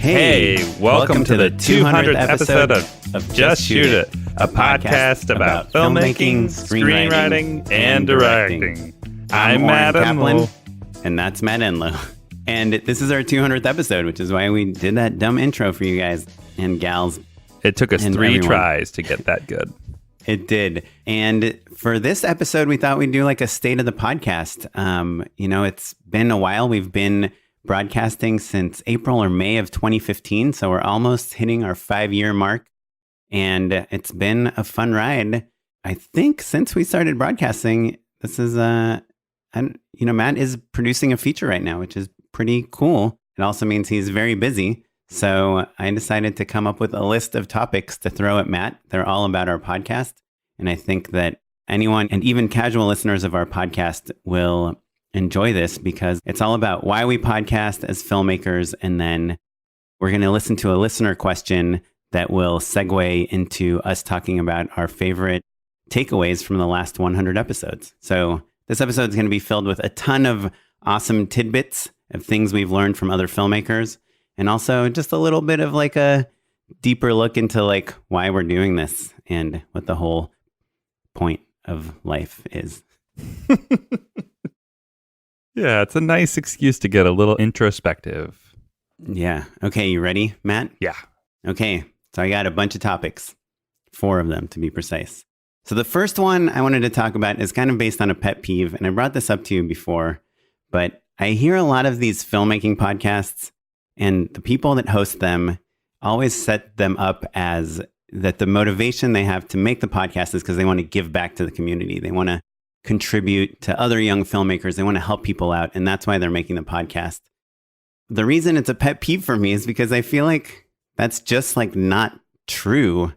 Hey, welcome to the 200th episode of Just Shoot It, a podcast about filmmaking, screenwriting, and directing. I'm Matt Enlow. And that's Matt Enlow. And this is our 200th episode, which is why we did that dumb intro for you guys and gals. It took us 3 tries to get that good. It did. And for this episode, we thought we'd do like a state of the podcast. It's been a while. We've been broadcasting since April or May of 2015. So we're almost hitting our 5-year mark. And it's been a fun ride. I think since we started broadcasting, this is, Matt is producing a feature right now, which is pretty cool. It also means he's very busy. So I decided to come up with a list of topics to throw at Matt. They're all about our podcast. And I think that anyone, and even casual listeners of our podcast, will enjoy this because it's all about why we podcast as filmmakers. And then we're going to listen to a listener question that will segue into us talking about our favorite takeaways from the last 100 episodes. So this episode is going to be filled with a ton of awesome tidbits of things we've learned from other filmmakers. And also just a little bit of like a deeper look into like why we're doing this and what the whole point of life is. Yeah, it's a nice excuse to get a little introspective. Yeah. Okay, you ready, Matt? Yeah. Okay, so I got a bunch of topics, 4 of them to be precise. So the first one I wanted to talk about is kind of based on a pet peeve, and I brought this up to you before, but I hear a lot of these filmmaking podcasts, and the people that host them always set them up as that the motivation they have to make the podcast is because they want to give back to the community. They want to contribute to other young filmmakers. They want to help people out. And that's why they're making the podcast. The reason it's a pet peeve for me is because I feel like that's just like not true.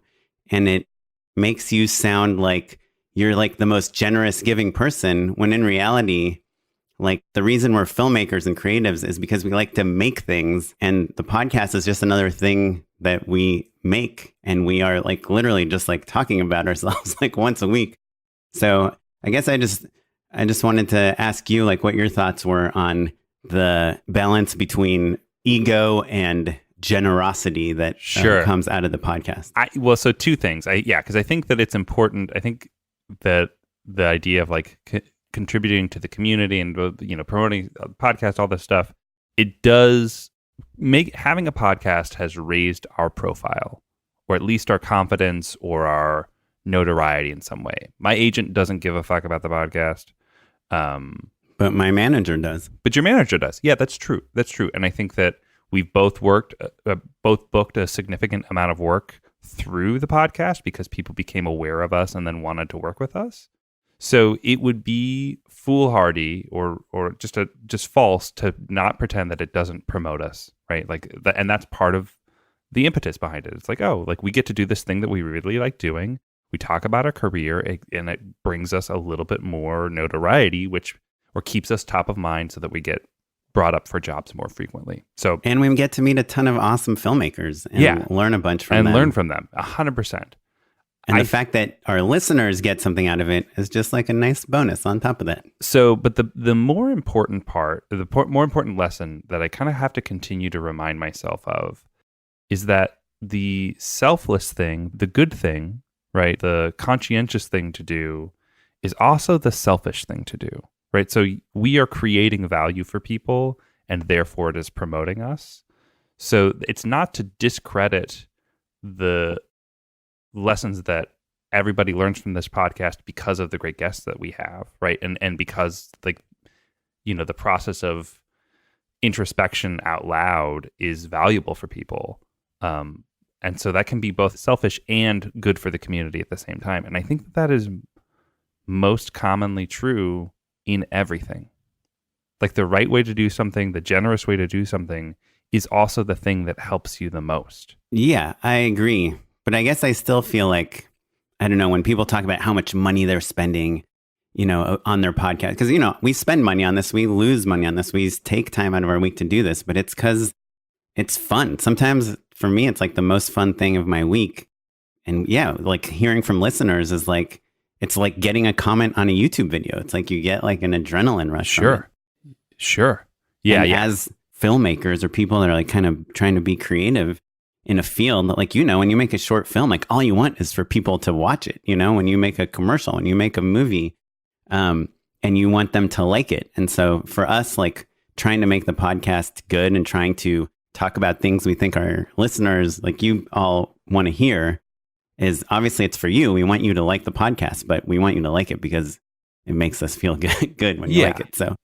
And it makes you sound like you're like the most generous giving person when in reality, like the reason we're filmmakers and creatives is because we like to make things, and the podcast is just another thing that we make, and we are like literally just like talking about ourselves like once a week. So I guess I just wanted to ask you like what your thoughts were on the balance between ego and generosity that comes out of the podcast. So 2 things. Because I think that it's important. I think that the idea of like contributing to the community and promoting a podcast, all this stuff, it does make having a podcast has raised our profile, or at least our confidence or our notoriety in some way. My agent doesn't give a fuck about the podcast, but my manager does. But your manager does. Yeah, that's true. And I think that we've both booked a significant amount of work through the podcast because people became aware of us and then wanted to work with us. So it would be foolhardy or just false to not pretend that it doesn't promote us, right? And that's part of the impetus behind it. It's like, we get to do this thing that we really like doing. We talk about our career, and it brings us a little bit more notoriety, or keeps us top of mind so that we get brought up for jobs more frequently. And we get to meet a ton of awesome filmmakers and learn a bunch from them. And learn from them, 100%. And the fact that our listeners get something out of it is just like a nice bonus on top of that. So, but the more important part, more important lesson that I kind of have to continue to remind myself of is that the selfless thing, the good thing, right, the conscientious thing to do is also the selfish thing to do, right? So we are creating value for people, and therefore it is promoting us. So it's not to discredit the lessons that everybody learns from this podcast because of the great guests that we have, right? And because the process of introspection out loud is valuable for people. And so that can be both selfish and good for the community at the same time. And I think that is most commonly true in everything. Like the right way to do something, the generous way to do something is also the thing that helps you the most. Yeah, I agree. But I guess I still feel like, I don't know, when people talk about how much money they're spending, on their podcast, because, we spend money on this, we lose money on this, we take time out of our week to do this, but it's because it's fun. Sometimes for me, it's like the most fun thing of my week. And yeah, like hearing from listeners is like, it's like getting a comment on a YouTube video. It's like you get like an adrenaline rush. Sure. Yeah. As filmmakers or people that are like kind of trying to be creative in a field that, like, when you make a short film, like all you want is for people to watch it. When you make a commercial, when you make a movie, and you want them to like it. And so for us, like trying to make the podcast good and trying to talk about things we think our listeners, like you all, want to hear, is obviously it's for you. We want you to like the podcast, but we want you to like it because it makes us feel good when you like it. So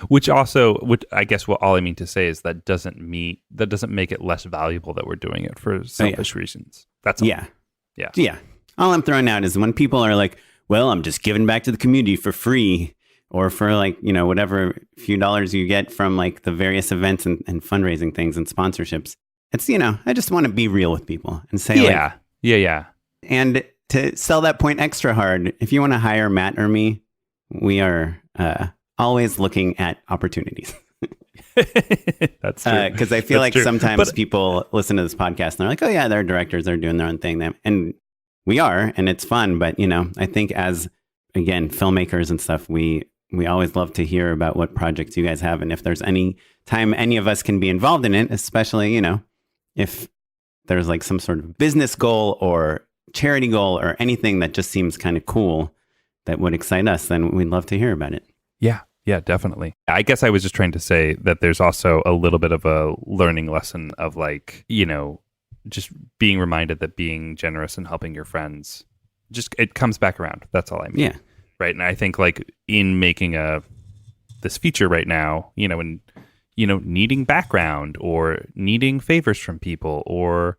Which I guess what all I mean to say is that doesn't make it less valuable that we're doing it for selfish reasons. That's all. Yeah. All I'm throwing out is when people are like, well, I'm just giving back to the community for free, or for like, whatever few dollars you get from like the various events and fundraising things and sponsorships. It's, I just want to be real with people and say yeah. And to sell that point extra hard, if you want to hire Matt or me, we are always looking at opportunities. That's true. Because I feel like sometimes people listen to this podcast and they're like, oh yeah, they're directors, they're doing their own thing. And we are, and it's fun. But, I think as, again, filmmakers and stuff, we always love to hear about what projects you guys have. And if there's any time any of us can be involved in it, especially, if there's like some sort of business goal or charity goal or anything that just seems kind of cool that would excite us, then we'd love to hear about it. Yeah, definitely. I guess I was just trying to say that there's also a little bit of a learning lesson of like, just being reminded that being generous and helping your friends, it comes back around. That's all I mean. Yeah. Right. And I think like in making this feature right now, and, needing background or needing favors from people or,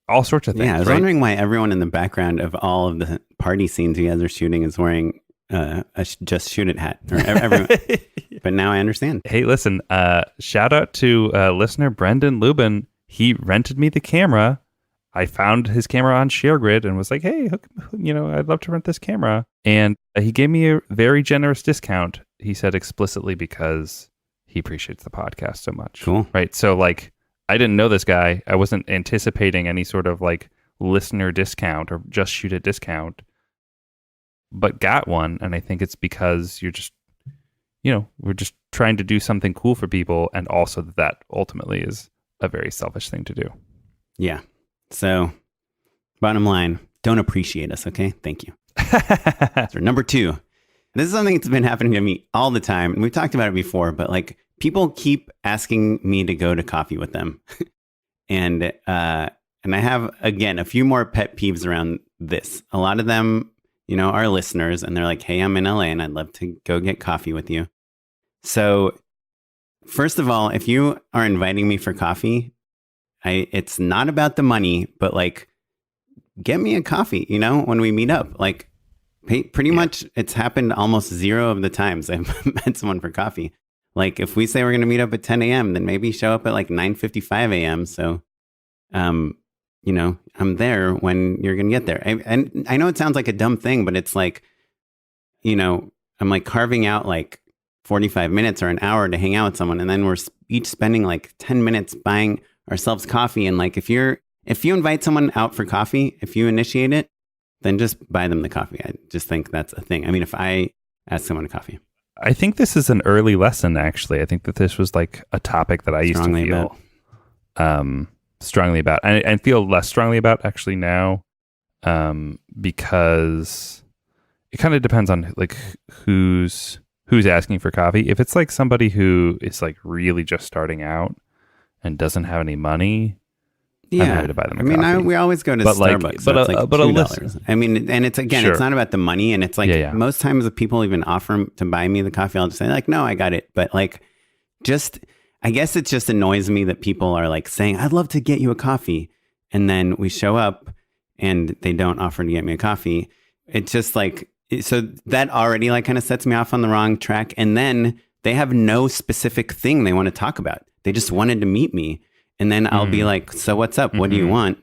all sorts of things. Yeah, I was wondering why everyone in the background of all of the party scenes you guys are shooting is wearing a Just Shoot It hat. Or everyone. But now I understand. Hey, listen, shout out to listener Brendan Lubin. He rented me the camera. I found his camera on ShareGrid and was like, hey, I'd love to rent this camera. And he gave me a very generous discount. He said explicitly because he appreciates the podcast so much. Cool. Right. So like, I didn't know this guy. I wasn't anticipating any sort of like listener discount or Just Shoot It discount, but got one. And I think it's because you're just, we're just trying to do something cool for people. And also that ultimately is a very selfish thing to do. Yeah. So bottom line, don't appreciate us. Okay. Thank you. So number 2, this is something that's been happening to me all the time. And we've talked about it before, but like people keep asking me to go to coffee with them. And I have, again, a few more pet peeves around this. A lot of them, are listeners and they're like, hey, I'm in LA and I'd love to go get coffee with you. So first of all, if you are inviting me for coffee, it's not about the money, but like, get me a coffee, when we meet up. Like, pretty much it's happened almost 0 of the times I've met someone for coffee. Like, if we say we're going to meet up at 10 a.m., then maybe show up at like 9:55 a.m. So, I'm there when you're going to get there. And I know it sounds like a dumb thing, but it's like, I'm like carving out like 45 minutes or an hour to hang out with someone. And then we're each spending like 10 minutes buying ourselves coffee. And like, if you invite someone out for coffee, if you initiate it, then just buy them the coffee. I just think that's a thing. I mean, if I ask someone to coffee. I think this is an early lesson, actually. I think that this was like a topic that I used to feel strongly about. And feel less strongly about actually now, because it kind of depends on like who's asking for coffee. If it's like somebody who is like really just starting out and doesn't have any money, I'm happy to buy them a coffee. We always go to Starbucks. So it's like $2. I mean, and it's, again, It's not about the money. And it's like most times the people even offer to buy me the coffee, I'll just say like, no, I got it. But like, I guess it just annoys me that people are like saying, I'd love to get you a coffee. And then we show up and they don't offer to get me a coffee. It's just like, so that already like kind of sets me off on the wrong track. And then they have no specific thing they want to talk about. They just wanted to meet me. And then I'll be like, so what's up? What do you want?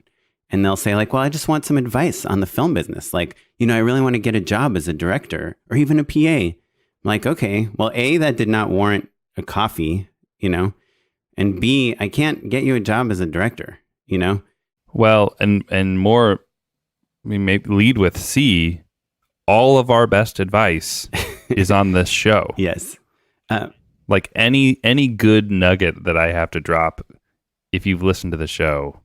And they'll say like, well, I just want some advice on the film business. Like, I really want to get a job as a director or even a PA. I'm like, okay, well, A, that did not warrant a coffee, and B, I can't get you a job as a director, Well, and more, we may lead with C, all of our best advice is on this show. Yes. Like any good nugget that I have to drop, if you've listened to the show,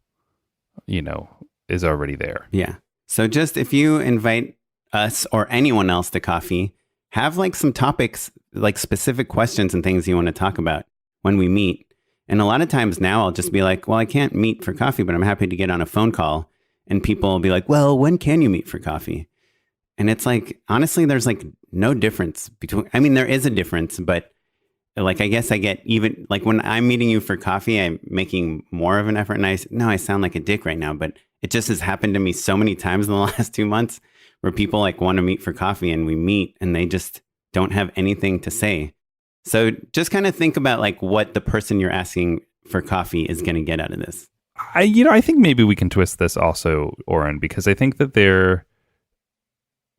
is already there. Yeah. So just if you invite us or anyone else to coffee, have like some topics, like specific questions and things you want to talk about when we meet. And a lot of times now I'll just be like, well, I can't meet for coffee, but I'm happy to get on a phone call. And people will be like, well, when can you meet for coffee? And it's like, honestly, there's like no difference between, I mean, there is a difference, but like, I guess I get even like when I'm meeting you for coffee, I'm making more of an effort. And I sound like a dick right now, but it just has happened to me so many times in the last 2 months where people like want to meet for coffee and we meet and they just don't have anything to say. So just kind of think about like what the person you're asking for coffee is going to get out of this. I think maybe we can twist this also, Oren, because I think that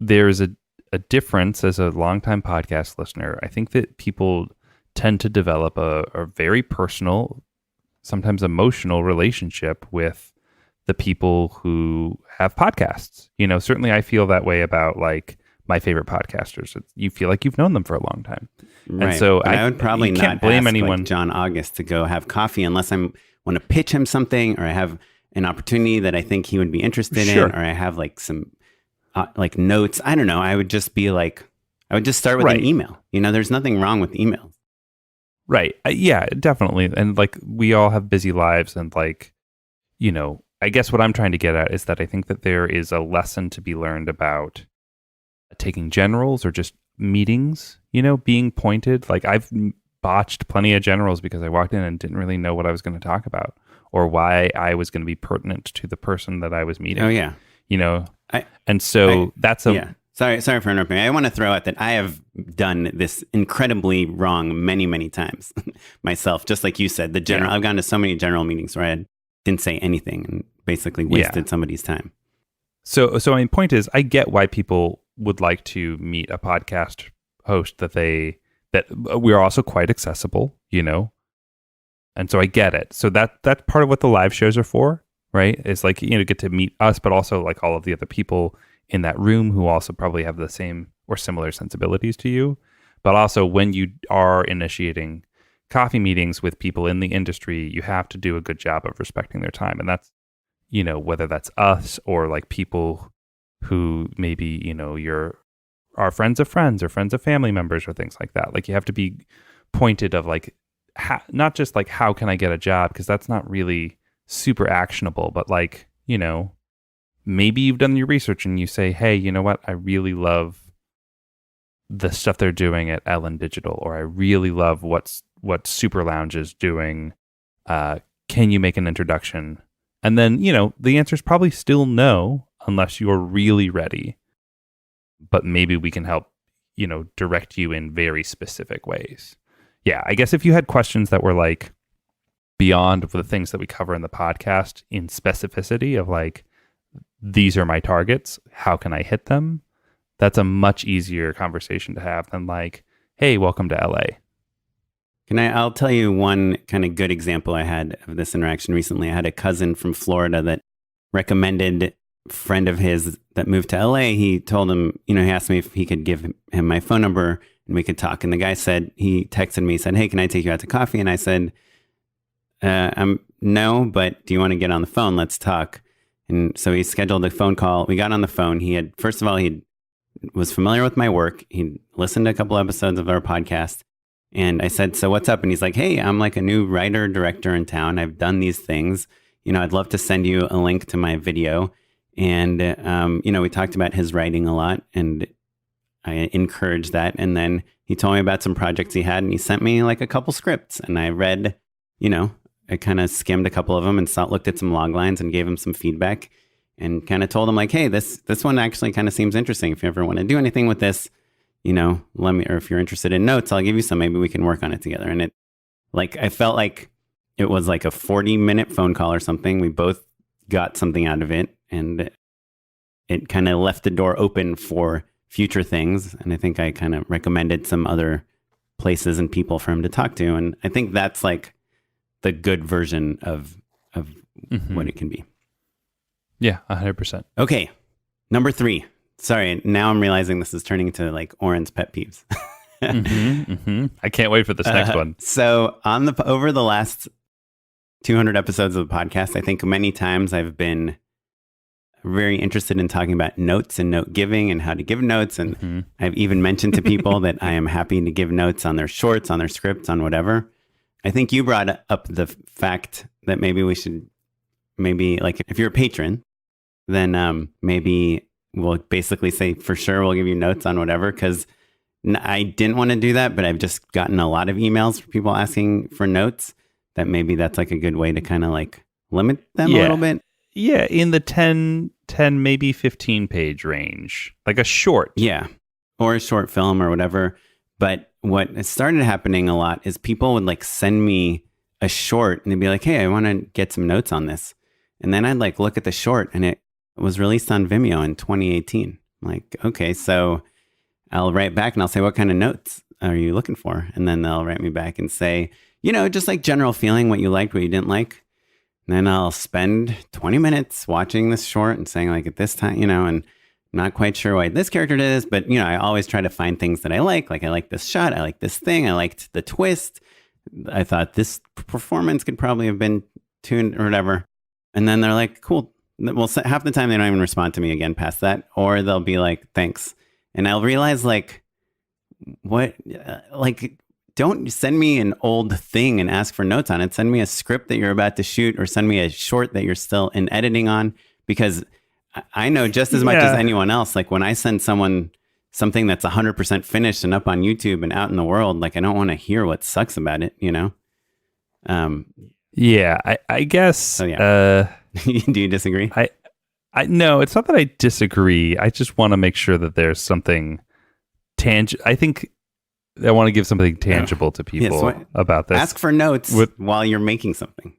there's a difference as a longtime podcast listener. I think that people tend to develop a very personal, sometimes emotional relationship with the people who have podcasts. Certainly I feel that way about like my favorite podcasters. You feel like you've known them for a long time. Right. And so I would probably not blame ask anyone. Like John August to go have coffee unless I want to pitch him something or I have an opportunity that I think he would be interested in, or I have like some like notes. I don't know. I would just start with an email. There's nothing wrong with emails. Right. Yeah, definitely. And like we all have busy lives and like, I guess what I'm trying to get at is that I think that there is a lesson to be learned about taking generals or just meetings, being pointed. Like I've botched plenty of generals because I walked in and didn't really know what I was going to talk about or why I was going to be pertinent to the person that I was meeting. Oh, yeah. That's a... Yeah. Sorry for interrupting. I want to throw out that I have done this incredibly wrong many, many times myself. Just like you said, I've gone to so many general meetings where I didn't say anything and basically wasted somebody's time. So my point is, I get why people would like to meet a podcast host that we're also quite accessible, and so I get it. So that's part of what the live shows are for, right? It's like get to meet us, but also like all of the other people in that room who also probably have the same or similar sensibilities to you. But also when you are initiating coffee meetings with people in the industry, you have to do a good job of respecting their time. And that's, whether that's us or like people who maybe, are friends of friends or friends of family members or things like that. Like you have to be pointed of like, not just like, how can I get a job? Because that's not really super actionable, but like, maybe you've done your research and you say, hey, you know what? I really love the stuff they're doing at Ellen Digital, or I really love what Super Lounge is doing. Can you make an introduction? And then, the answer is probably still no, unless you're really ready. But maybe we can help, direct you in very specific ways. Yeah, I guess if you had questions that were like beyond the things that we cover in the podcast in specificity of like, these are my targets, how can I hit them? That's a much easier conversation to have than like, hey, welcome to LA. I'll tell you one kind of good example I had of this interaction recently. I had a cousin from Florida that recommended a friend of his that moved to LA. He told him, he asked me if he could give him my phone number and we could talk. And the guy he texted me, said, hey, can I take you out to coffee? And I said, no, but do you want to get on the phone? Let's talk. And so he scheduled a phone call. We got on the phone. He was familiar with my work. He listened to a couple episodes of our podcast. And I said, so what's up? And he's like, hey, I'm like a new writer, director in town. I've done these things. I'd love to send you a link to my video. And, we talked about his writing a lot and I encouraged that. And then he told me about some projects he had and he sent me like a couple scripts and I read, I kind of skimmed a couple of them and looked at some log lines and gave him some feedback and kind of told him like, hey, this one actually kind of seems interesting. If you ever want to do anything with this, let me, or if you're interested in notes, I'll give you some, maybe we can work on it together. And I felt like it was like a 40-minute phone call or something. We both got something out of it and it kind of left the door open for future things. And I think I kind of recommended some other places and people for him to talk to. And I think that's like the good version of what it can be. Yeah, 100%. Okay. Number 3. Sorry, now I'm realizing this is turning into like Oren's pet peeves. I can't wait for this next one. So over the last 200 episodes of the podcast, I think many times I've been very interested in talking about notes and note giving and how to give notes. And I've even mentioned to people that I am happy to give notes on their shorts, on their scripts, on whatever. I think you brought up the fact that maybe we should, like if you're a patron, then maybe we'll basically say for sure we'll give you notes on whatever, because I didn't want to do that, but I've just gotten a lot of emails from people asking for notes, that maybe that's like a good way to kind of like limit them a little bit. Yeah, in the 10 maybe 15 page range, like a short. Yeah, or a short film or whatever. But what started happening a lot is people would like send me a short and they'd be like, hey, I want to get some notes on this. And then I'd like look at the short and it was released on Vimeo in 2018. I'm like, okay, so I'll write back and I'll say, what kind of notes are you looking for? And then they'll write me back and say, just like general feeling, what you liked, what you didn't like. And then I'll spend 20 minutes watching this short and saying like at this time, and I'm not quite sure why this character did this, but I always try to find things that I like. Like I like this shot. I like this thing. I liked the twist. I thought this performance could probably have been tuned or whatever. And then they're like, cool. Well, half the time they don't even respond to me again past that, or they'll be like, thanks. And I'll realize like, what, don't send me an old thing and ask for notes on it. Send me a script that you're about to shoot, or send me a short that you're still in editing on, because I know just as much as anyone else, like when I send someone something that's 100% finished and up on YouTube and out in the world, like I don't want to hear what sucks about it, I guess. So yeah. Do you disagree? No, it's not that I disagree. I just want to make sure that there's something tangible. I think I want to give something tangible to people about this. Ask for notes while you're making something.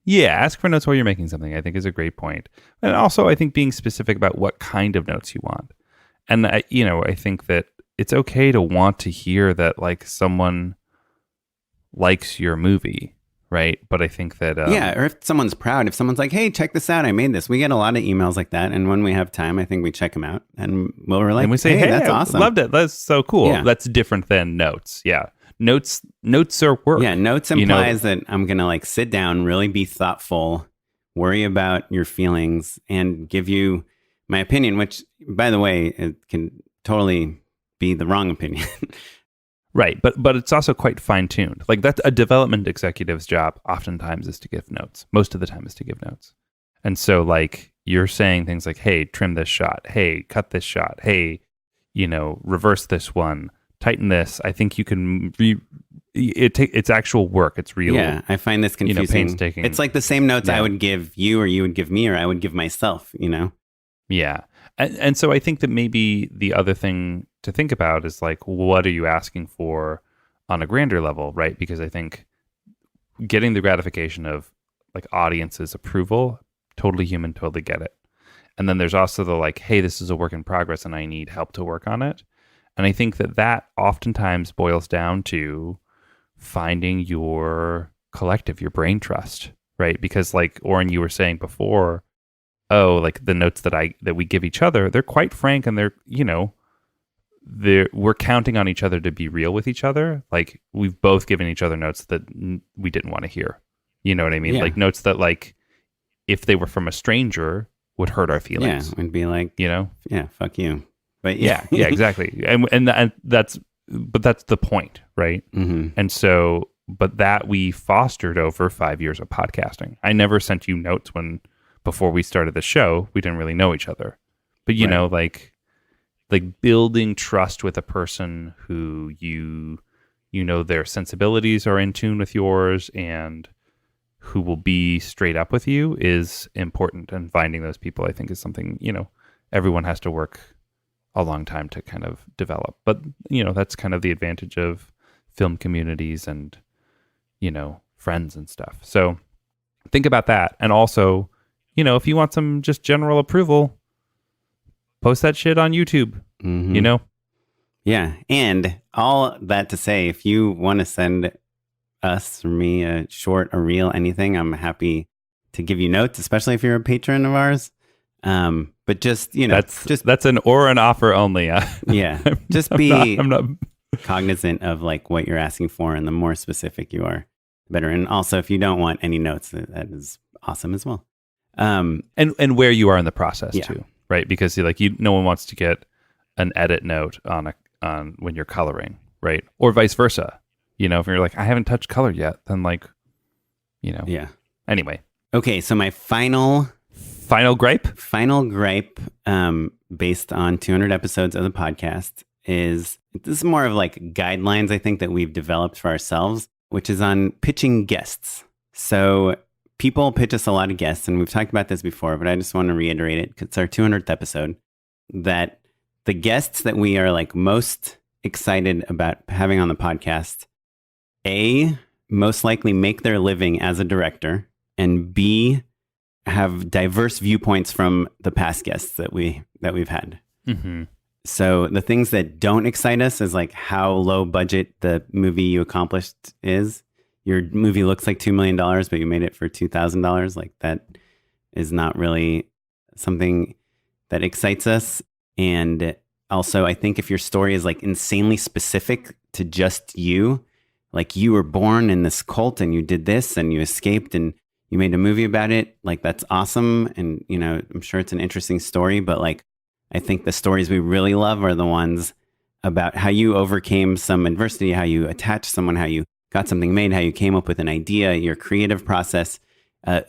Yeah, ask for notes while you're making something, I think, is a great point. And also, I think being specific about what kind of notes you want. And, I think that it's okay to want to hear that, like, someone likes your movie, right? But I think that... or if someone's proud, if someone's like, hey, check this out, I made this. We get a lot of emails like that. And when we have time, I think we check them out. And we're like, and we say, hey, that's awesome. Loved it. That's so cool. Yeah. That's different than notes. Yeah. Notes are work. Yeah, notes implies that I'm going to like sit down, really be thoughtful, worry about your feelings, and give you my opinion, which, by the way, it can totally be the wrong opinion. Right, but it's also quite fine-tuned. Like that's a development executive's job oftentimes is to give notes. Most of the time is to give notes. And so like you're saying things like, hey, trim this shot. Hey, cut this shot. Hey, reverse this one. Tighten this. I think you can it's actual work. It's real. Yeah, I find this confusing. Painstaking. It's like the same notes I would give you, or you would give me, or I would give myself, Yeah. And so I think that maybe the other thing to think about is like, what are you asking for on a grander level, right? Because I think getting the gratification of like audience's approval, totally human, totally get it. And then there's also the like, hey, this is a work in progress and I need help to work on it. And I think that oftentimes boils down to finding your collective, your brain trust, right? Because like Oren, you were saying before, like the notes that we give each other, they're quite frank and we're counting on each other to be real with each other. Like we've both given each other notes that we didn't want to hear. You know what I mean? Yeah. Like notes that like if they were from a stranger would hurt our feelings. Yeah, we'd be like, yeah, fuck you. But yeah, exactly. And that's the point, right? Mm-hmm. And so, but that we fostered over 5 years of podcasting. I never sent you notes before we started the show. We didn't really know each other, but like building trust with a person who their sensibilities are in tune with yours and who will be straight up with you is important. And finding those people, I think, is something, everyone has to work a long time to kind of develop. But, that's kind of the advantage of film communities and, friends and stuff. So think about that. And also, if you want some just general approval, post that shit on YouTube, mm-hmm. Yeah. And all that to say, if you want to send us or me a short, a reel, anything, I'm happy to give you notes, especially if you're a patron of ours. But just, that's an Oren offer only. Yeah. Just be, cognizant of like what you're asking for, and the more specific you are, the better. And also, if you don't want any notes, that is awesome as well. And where you are in the process Yeah. too, right? Because no one wants to get an edit note on when you're coloring, right? Or vice versa. If you're like, I haven't touched color yet, then like, Yeah. Anyway. Okay, so my final gripe, based on 200 episodes of the podcast this is more of like guidelines, I think, that we've developed for ourselves, which is on pitching guests. So people pitch us a lot of guests, and we've talked about this before, but I just want to reiterate it because it's our 200th episode, that the guests that we are like most excited about having on the podcast, A, most likely make their living as a director, and B, have diverse viewpoints from the past guests that we've had. Mm-hmm. So the things that don't excite us is like how low budget the movie you accomplished is. Your movie looks like $2 million, but you made it for $2,000. Like that is not really something that excites us. And also, I think if your story is like insanely specific to just you, like you were born in this cult and you did this and you escaped and you made a movie about it, like that's awesome. And, I'm sure it's an interesting story, but like, I think the stories we really love are the ones about how you overcame some adversity, how you attached someone, how you got something made, how you came up with an idea, your creative process,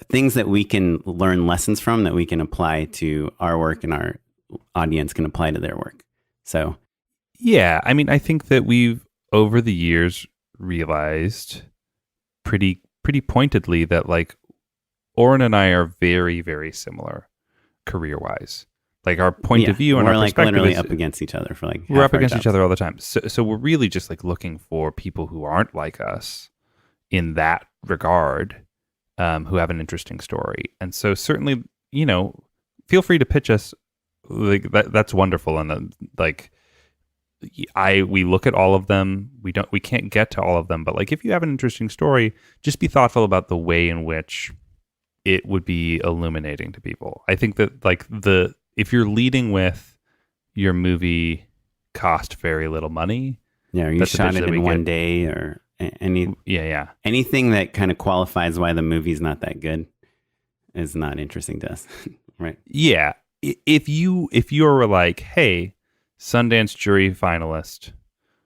things that we can learn lessons from that we can apply to our work and our audience can apply to their work. So, yeah, I mean, I think that we've over the years realized pretty pointedly that like Oren and I are very, very similar career-wise. Like our point of view and we're our like perspective literally is, up against each other for like we're up half our against jobs. each other all the time. So we're really just like looking for people who aren't like us in that regard, who have an interesting story. And so certainly, feel free to pitch us. Like that's wonderful. And like, we look at all of them. We can't get to all of them, but like if you have an interesting story, just be thoughtful about the way in which it would be illuminating to people. I think that like if you're leading with your movie cost very little money. Yeah, or you shot it in one day or anything that kind of qualifies why the movie's not that good is not interesting to us. Right. Yeah. If you were like, hey, Sundance jury finalist,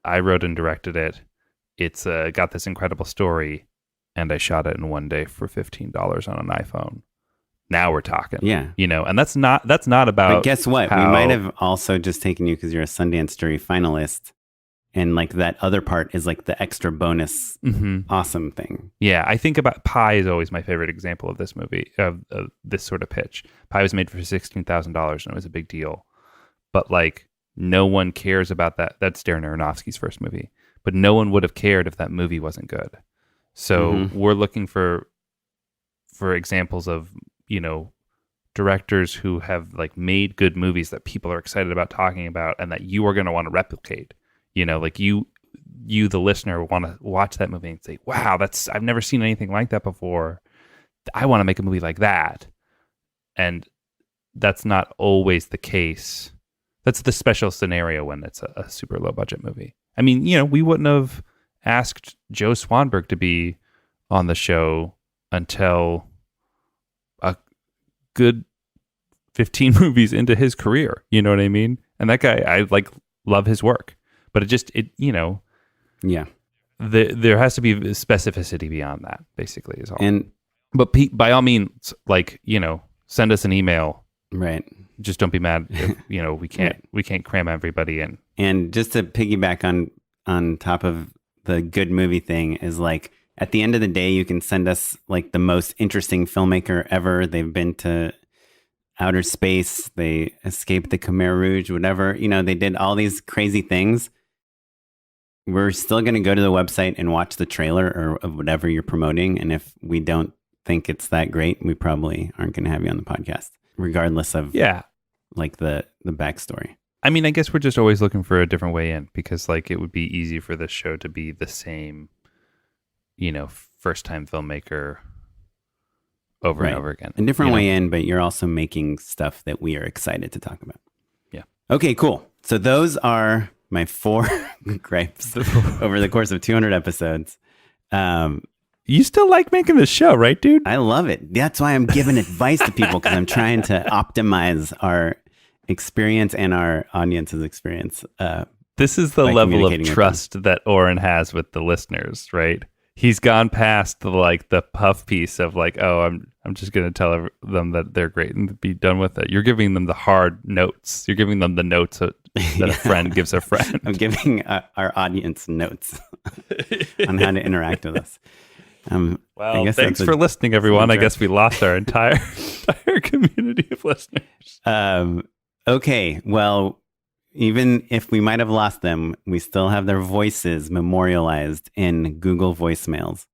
I wrote and directed it. It's got this incredible story, and I shot it in one day for $15 on an iPhone. Now we're talking. Yeah. And that's not about. But guess what? We might have also just taken you because you're a Sundance jury finalist. And like that other part is like the extra bonus awesome thing. Yeah. I think about Pi is always my favorite example of this movie, of this sort of pitch. Pi was made for $16,000 and it was a big deal. But like no one cares about that. That's Darren Aronofsky's first movie. But no one would have cared if that movie wasn't good. So we're looking for examples of, directors who have like made good movies that people are excited about talking about and that you are going to want to replicate. Like you, the listener, want to watch that movie and say, wow, I've never seen anything like that before. I want to make a movie like that. And that's not always the case. That's the special scenario when it's a super low budget movie. I mean, we wouldn't have asked Joe Swanberg to be on the show until a good 15 movies into his career. You know what I mean? And that guy, I like love his work, but yeah, there has to be specificity beyond that. Basically, is all. But by all means, like send us an email. Right. Just don't be mad if we can't cram everybody in. And just to piggyback on top of the good movie thing is like at the end of the day, you can send us like the most interesting filmmaker ever. They've been to outer space. They escaped the Khmer Rouge, whatever. They did all these crazy things. We're still going to go to the website and watch the trailer or of whatever you're promoting. And if we don't think it's that great, we probably aren't going to have you on the podcast, regardless of like the backstory. I mean, I guess we're just always looking for a different way in because like it would be easy for this show to be the same, first time filmmaker over and over again. A different way in, but you're also making stuff that we are excited to talk about. Yeah. Okay, cool. So those are my 4 gripes over the course of 200 episodes. You still like making this show, right, dude? I love it. That's why I'm giving advice to people, because I'm trying to optimize our experience and our audience's experience. This is the level of trust that Oren has with the listeners, right? He's gone past the puff piece of I'm just going to tell them that they're great and be done with it. You're giving them the hard notes. You're giving them the notes that a friend gives a friend. I'm giving our audience notes on how to interact with us. Well, thanks for listening, everyone. I guess we lost our entire community of listeners. Okay, well, even if we might have lost them, we still have their voices memorialized in Google voicemails.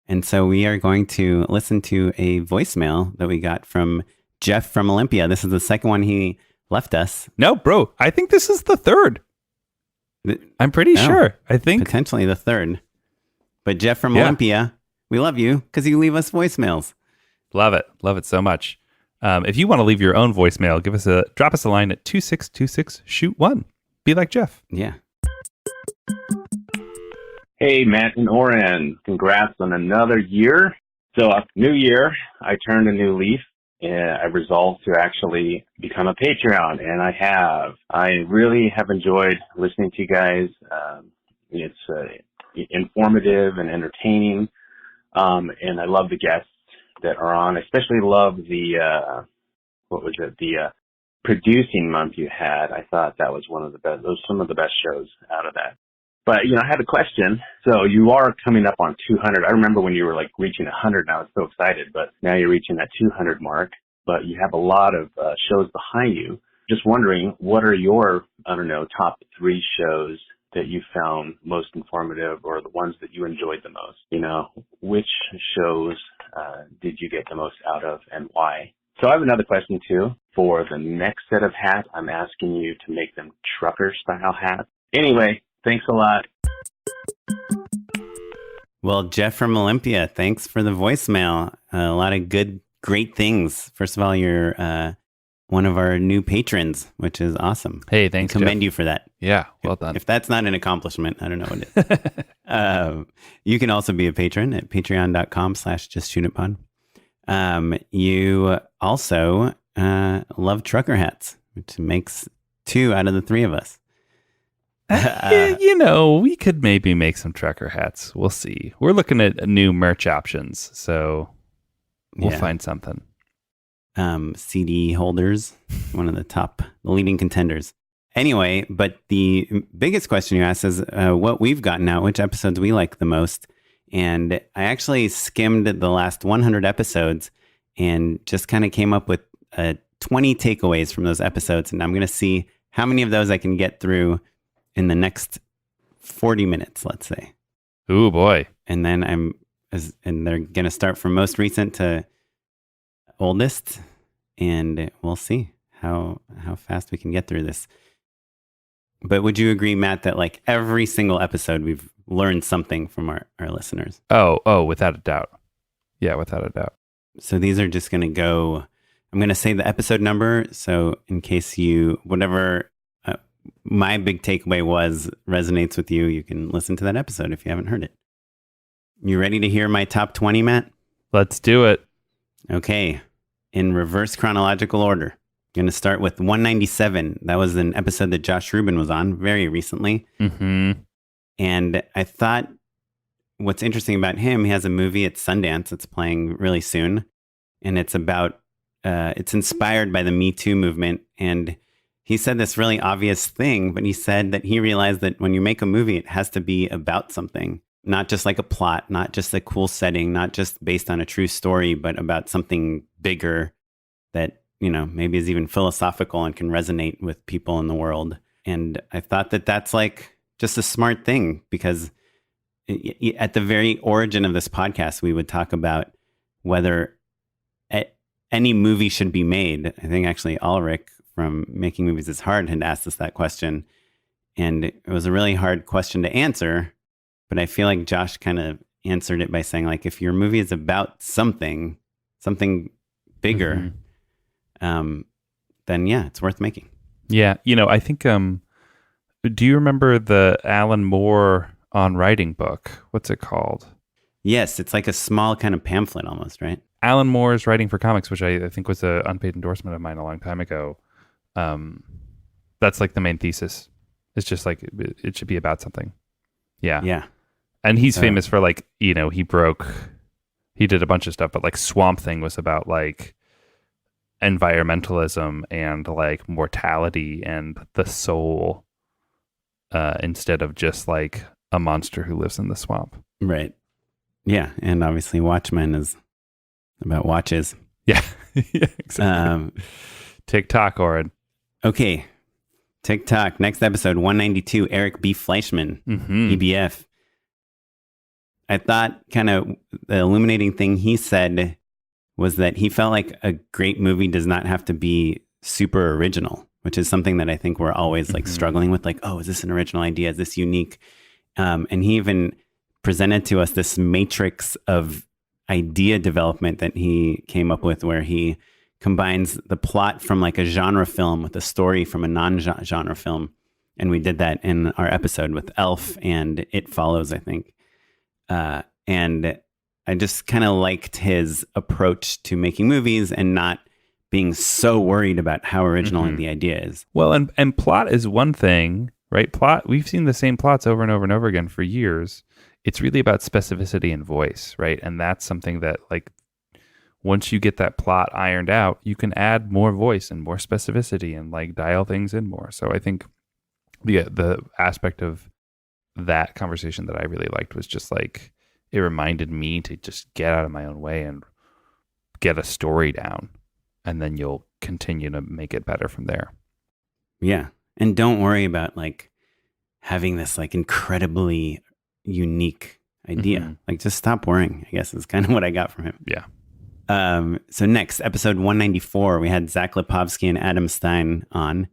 And so we are going to listen to a voicemail that we got from Jeff from Olympia. This is the second one he left us. No, bro, I think this is the third. I'm pretty sure. I think potentially the third. But Jeff from Olympia, we love you because you leave us voicemails. Love it. Love it so much. If you want to leave your own voicemail, drop us a line at 2626-SHOOT-1. Be like Jeff. Yeah. Hey, Matt and Oren. Congrats on another year. So, new year, I turned a new leaf. I resolved to actually become a Patreon, and I have. I really have enjoyed listening to you guys. It's informative and entertaining, and I love the guests that are on. I especially love the producing month you had. I thought that was one of the best. Those some of the best shows out of that. But I had a question. So you are coming up on 200. I remember when you were reaching 100, and I was so excited. But now you're reaching that 200 mark. But you have a lot of shows behind you. Just wondering, what are your top 3 shows that you found most informative, or the ones that you enjoyed the most? Which shows did you get the most out of, and why? So I have another question too. For the next set of hats, I'm asking you to make them trucker style hats. Anyway, thanks a lot. Well, Jeff from Olympia, thanks for the voicemail. A lot of great things. First of all, you're one of our new patrons, which is awesome. Hey, thanks, I commend Jeff. you for that. Yeah, well done. If that's not an accomplishment, I don't know what it is. You can also be a patron at patreon.com/justshootitpod. You also love trucker hats, which makes 2 out of the 3 of us. We could maybe make some trucker hats. We'll see. We're looking at new merch options, so we'll find something. CD holders, one of the leading contenders. Anyway, but the biggest question you asked is what we've gotten out, which episodes we like the most. And I actually skimmed the last 100 episodes and just kind of came up with 20 takeaways from those episodes. And I'm going to see how many of those I can get through in the next 40 minutes, let's say. Ooh, boy. And then they're going to start from most recent to oldest, and we'll see how fast we can get through this. But would you agree, Matt, that every single episode we've learned something from our listeners? Oh, without a doubt. Yeah, without a doubt. So these are just going to go, I'm going to say the episode number. So in case whatever my big takeaway resonates with you, you can listen to that episode if you haven't heard it. You ready to hear my top 20, Matt? Let's do it. Okay. In reverse chronological order. I'm going to start with 197. That was an episode that Josh Rubin was on very recently. Mm-hmm. And I thought what's interesting about him, he has a movie at Sundance that's playing really soon. And it's about, it's inspired by the Me Too movement. And he said this really obvious thing, but he said that he realized that when you make a movie, it has to be about something. Not just like a plot, not just a cool setting, not just based on a true story, but about something bigger that, maybe is even philosophical and can resonate with people in the world. And I thought that that's just a smart thing, because at the very origin of this podcast, we would talk about whether any movie should be made. I think actually Ulrich from Making Movies is Hard had asked us that question. And it was a really hard question to answer. But I feel like Josh kind of answered it by saying, if your movie is about something bigger, then yeah, it's worth making. Yeah. I think Do you remember the Alan Moore on writing book? What's it called? Yes, it's like a small kind of pamphlet almost, right? Alan Moore's Writing for Comics, which I think was an unpaid endorsement of mine a long time ago. That's like the main thesis. It's just like it should be about something. Yeah. Yeah. And he's famous for like, he did a bunch of stuff, but like Swamp Thing was about like environmentalism and like mortality and the soul instead of just like a monster who lives in the swamp. Right. Yeah. And obviously Watchmen is about watches. Yeah. Yeah, exactly. TikTok, Oren. Okay. TikTok. Next episode, 192, Eric B. Fleischman, EBF. I thought kind of the illuminating thing he said was that he felt like a great movie does not have to be super original, which is something that I think we're always like struggling with. Like, oh, is this an original idea? Is this unique? And he even presented to us this matrix of idea development that he came up with, where he combines the plot from like a genre film with a story from a non-genre film. And we did that in our episode with Elf and It Follows, I think. And I just kind of liked his approach to making movies and not being so worried about how original the idea is. Well, and plot is one thing, right? Plot, we've seen the same plots over and over and over again for years. It's really about specificity and voice, right? And that's something that, like, once you get that plot ironed out, you can add more voice and more specificity and like dial things in more. So I think the aspect of that conversation that I really liked was just like, it reminded me to just get out of my own way and get a story down, and then you'll continue to make it better from there. Yeah. And don't worry about like having this like incredibly unique idea. Like, just stop worrying, I guess is kind of what I got from him. Yeah. So next, episode 194, we had Zach Lipovsky and Adam Stein on.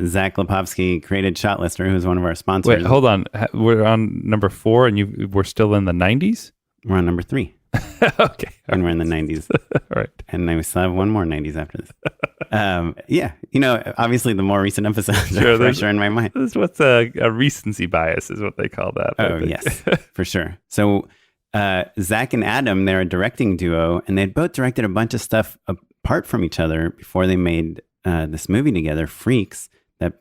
Zach Lipovsky created Shotlister, who's one of our sponsors. Wait, hold on. We're on number 4 and we're still in the 90s? We're on number 3. Okay. And we're in the 90s. All right. And then we still have one more 90s after this. Yeah. Obviously the more recent episodes are fresher in my mind. This is what's a recency bias is what they call that. Oh, yes, for sure. So Zach and Adam, they're a directing duo, and they'd both directed a bunch of stuff apart from each other before they made this movie together, Freaks, that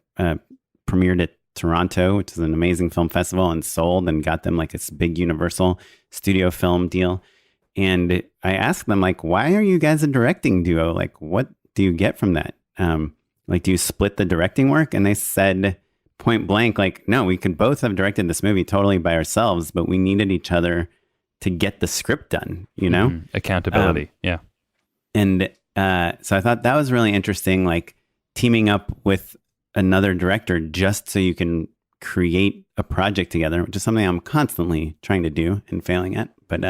premiered at Toronto, which is an amazing film festival, and sold and got them like this big Universal studio film deal. And I asked them, like, why are you guys a directing duo? Like, what do you get from that? Like, do you split the directing work? And they said point blank, like, no, we could both have directed this movie totally by ourselves, but we needed each other to get the script done, Accountability. Yeah. And so I thought that was really interesting, like teaming up with another director just so you can create a project together, which is something I'm constantly trying to do and failing at. But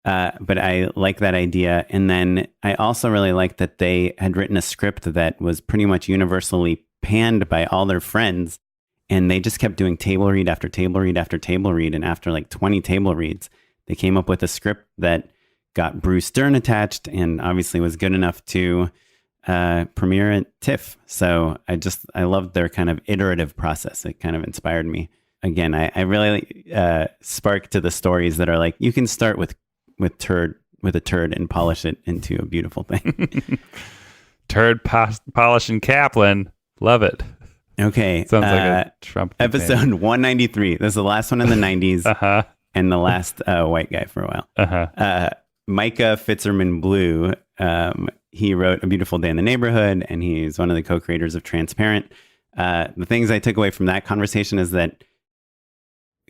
I like that idea. And then I also really liked that they had written a script that was pretty much universally panned by all their friends. And they just kept doing table read after table read after table read. And after like 20 table reads, they came up with a script that got Bruce Dern attached and obviously was good enough to premiere at TIFF. So I loved their kind of iterative process. It kind of inspired me. Again, I really spark to the stories that are like, you can start with a turd and polish it into a beautiful thing. Turd polishing Kaplan. Love it. Okay. Sounds like a Trump episode campaign. 193. This is the last one in the 90s and the last white guy for a while. Micah Fitzerman Blue, he wrote A Beautiful Day in the Neighborhood, and he's one of the co-creators of Transparent. The things I took away from that conversation is that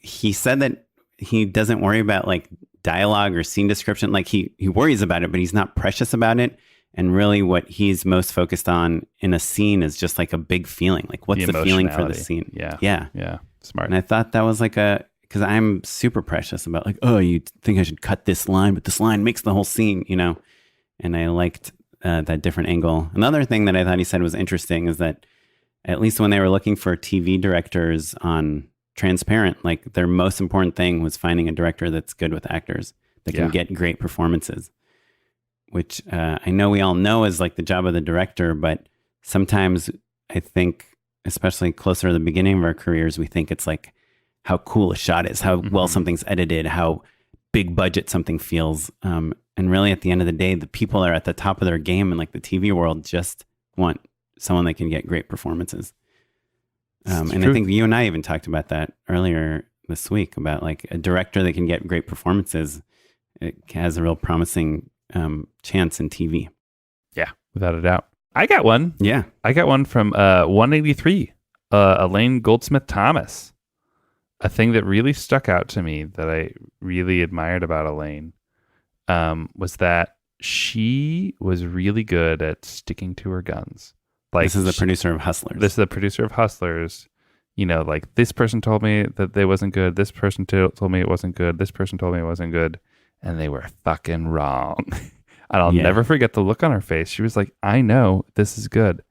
he said that he doesn't worry about like dialogue or scene description. Like he worries about it, but he's not precious about it. And really what he's most focused on in a scene is just like a big feeling. Like, what's the feeling for the scene? Yeah. Smart. And I thought that was like because I'm super precious about like, oh, you think I should cut this line, but this line makes the whole scene, And I liked that different angle. Another thing that I thought he said was interesting is that at least when they were looking for TV directors on Transparent, like their most important thing was finding a director that's good with actors that can get great performances, which I know we all know is like the job of the director, but sometimes I think especially closer to the beginning of our careers, we think it's like how cool a shot is, how well something's edited, how big budget something feels. And really at the end of the day, the people that are at the top of their game in like the TV world just want someone that can get great performances. And I think you and I even talked about that earlier this week about like a director that can get great performances. It has a real promising chance in TV. Yeah, without a doubt. I got one. Yeah. I got one from 183, Elaine Goldsmith Thomas. A thing that really stuck out to me that I really admired about Elaine was that she was really good at sticking to her guns. Like, this is the producer of Hustlers. This is the producer of Hustlers. You know, like this person told me that they wasn't good. This person told me it wasn't good. This person told me it wasn't good. And they were fucking wrong. And I'll never forget the look on her face. She was like, I know this is good.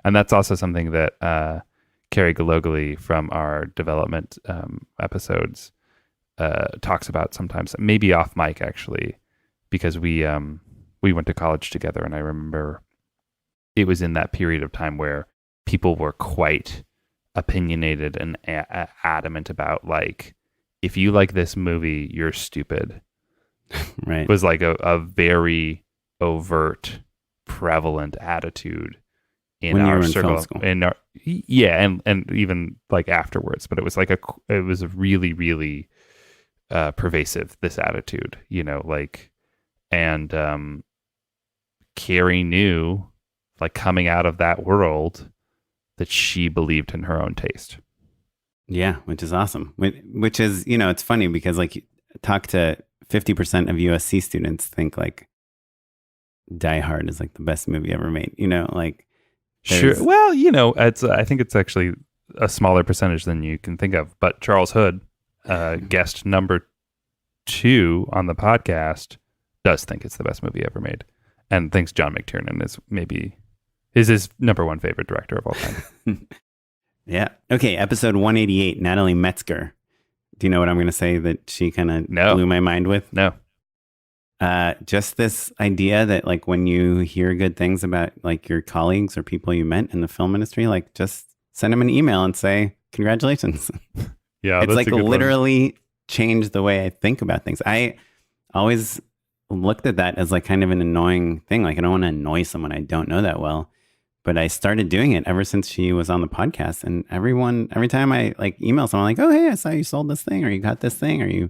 And that's also something that Carrie Galogly from our development episodes talks about sometimes, maybe off mic actually, because we went to college together. And I remember it was in that period of time where people were quite opinionated and adamant about like, if you like this movie, you're stupid. Right. It was like a very overt, prevalent attitude in our circle. In our, and even like afterwards. But it was like it was a really, really pervasive, this attitude, you know, like, and Carrie knew, like coming out of that world, that she believed in her own taste. Yeah, which is awesome. Which is, you know, it's funny because like talk to 50% of USC students think like Die Hard is like the best movie ever made, you know, like. Sure. Well, you know, I think it's actually a smaller percentage than you can think of, but Charles Hood, guest number 2 on the podcast, does think it's the best movie ever made and thinks John McTiernan is his number 1 favorite director of all time. Yeah. Okay. Episode 188, Natalie Metzger. Do you know what I'm going to say that she kind of blew my mind with? No. Just this idea that like when you hear good things about like your colleagues or people you met in the film industry, like just send them an email and say, congratulations. Yeah. It's like literally changed the way I think about things. I always looked at that as like kind of an annoying thing. Like I don't want to annoy someone I don't know that well. But I started doing it ever since she was on the podcast. And every time I like email someone like, oh, hey, I saw you sold this thing or you got this thing or you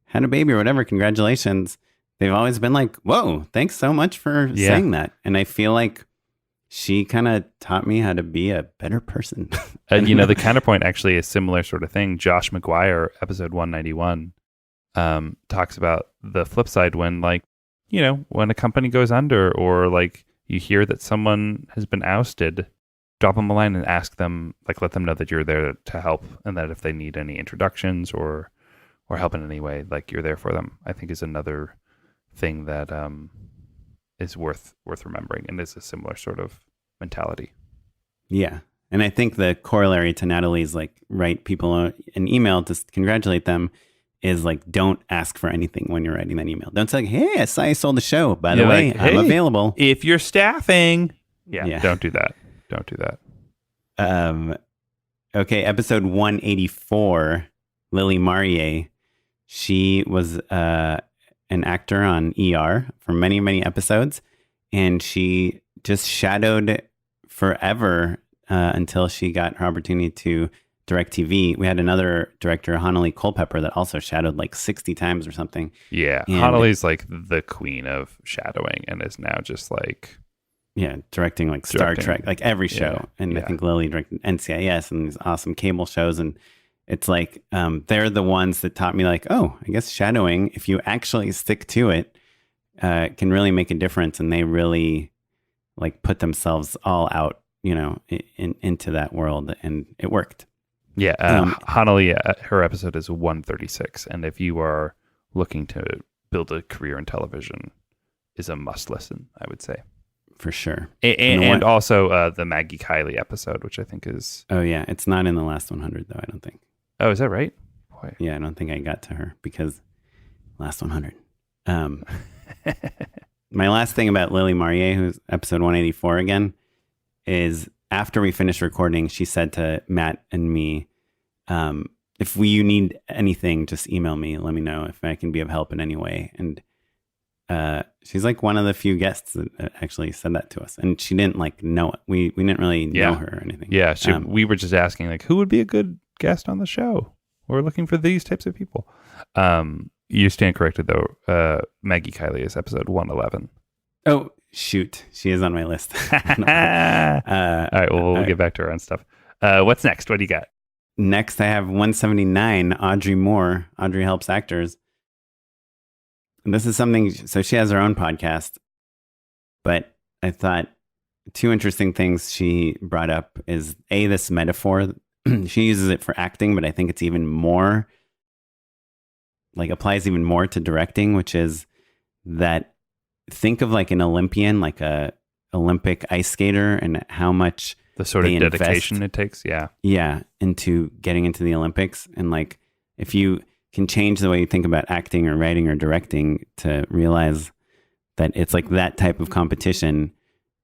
had a baby or whatever, congratulations. They've always been like, whoa, thanks so much for saying that. And I feel like she kind of taught me how to be a better person. And, you know, the counterpoint actually is a similar sort of thing. Josh McGuire, episode 191, talks about the flip side when like, you know, when a company goes under or like, you hear that someone has been ousted, drop them a line and ask them, like, let them know that you're there to help and that if they need any introductions or help in any way, like you're there for them, I think is another thing that is worth remembering and is a similar sort of mentality. Yeah. And I think the corollary to Natalie's like write people an email to congratulate them is like, don't ask for anything when you're writing that email. Don't say, hey, I saw you sold the show. By the way, like, I'm available. If you're staffing. Yeah. Don't do that. Don't do that. Okay. Episode 184, Lily Marier. She was an actor on ER for many, many episodes. And she just shadowed forever until she got her opportunity to direct TV. We had another director, Hanali Culpepper, that also shadowed like 60 times or something. Yeah. Hanali's like the queen of shadowing and is now just like... Yeah, directing like Star Trek, like every show. And I think Lily directed NCIS and these awesome cable shows. And it's like, they're the ones that taught me like, oh, I guess shadowing, if you actually stick to it, can really make a difference. And they really like put themselves all out, you know, into that world. And it worked. Yeah, Hanali, her episode is 136, and if you are looking to build a career in television, is a must listen, I would say. For sure. And also the Maggie Kiley episode, which I think is... Oh, yeah, it's not in the last 100, though, I don't think. Oh, is that right? Boy. Yeah, I don't think I got to her, because last 100. My last thing about Lily Marier, who's episode 184 again, is after we finished recording, she said to Matt and me, if you need anything, just email me. Let me know if I can be of help in any way. And she's like one of the few guests that actually said that to us. And she didn't like know it. We didn't really know her or anything. Yeah. We were just asking like, who would be a good guest on the show? We're looking for these types of people. You stand corrected though. Maggie Kiley is episode 111. Oh, shoot. She is on my list. All right. Well, we'll get back to her own stuff. What's next? What do you got? Next, I have 179, Audrey Moore. Audrey helps actors. And this is something, so she has her own podcast. But I thought two interesting things she brought up is this metaphor. She uses it for acting, but I think it's even more, like applies even more to directing, which is that think of like an Olympian, like a Olympic ice skater, and how much the sort of dedication it takes. Yeah. Into getting into the Olympics. And like, if you can change the way you think about acting or writing or directing to realize that it's like that type of competition,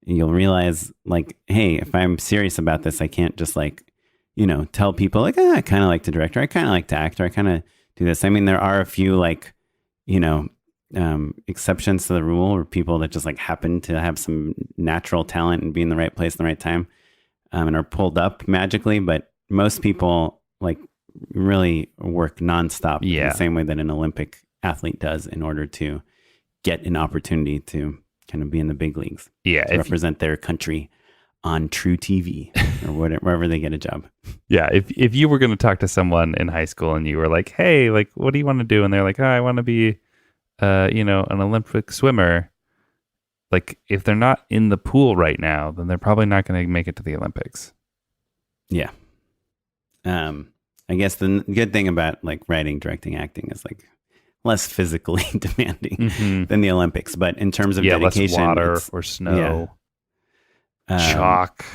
you'll realize like, hey, if I'm serious about this, I can't just like, tell people like, I kind of like to direct, or I kind of like to act, or I kind of do this. I mean, there are a few like, exceptions to the rule, or people that just like happen to have some natural talent and be in the right place in the right time, and are pulled up magically. But most people like really work nonstop in the same way that an Olympic athlete does in order to get an opportunity to kind of be in the big leagues. Yeah. To represent their country on True TV or wherever they get a job. Yeah. If you were going to talk to someone in high school and you were like, hey, like, what do you want to do? And they're like, oh, I want to be, an Olympic swimmer. Like, if they're not in the pool right now, then they're probably not going to make it to the Olympics. Yeah. I guess the good thing about like writing, directing, acting is like less physically demanding than the Olympics. But in terms of dedication, less water or snow, chalk.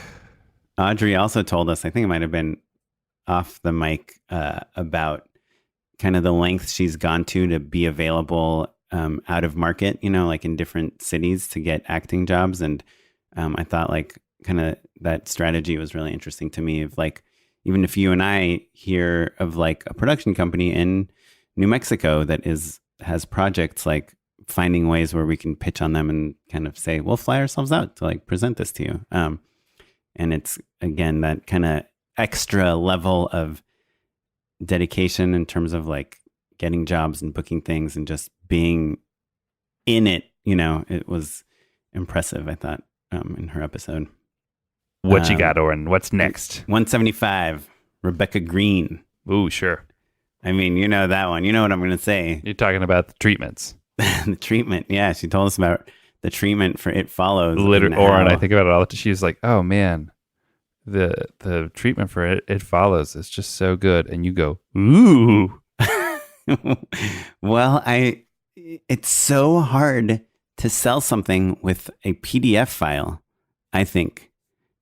Audrey also told us, I think it might have been off the mic, about kind of the length she's gone to be available out of market, like in different cities to get acting jobs. And I thought like kind of that strategy was really interesting to me, of like, even if you and I hear of like a production company in New Mexico that has projects, like finding ways where we can pitch on them and kind of say, we'll fly ourselves out to like present this to you. And it's, again, that kind of extra level of dedication in terms of like getting jobs and booking things and just being in it. It was impressive, I thought, in her episode. What you got, Oren? What's next? 175, Rebecca Green. Ooh, sure. I mean, you know that one. You know what I'm going to say. You're talking about the treatments. The treatment. Yeah, she told us about the treatment for It Follows. Oren, I think about it all the time. She's like, oh, man, the treatment for It Follows is just so good. And you go, ooh. Well, it's so hard to sell something with a PDF file, I think.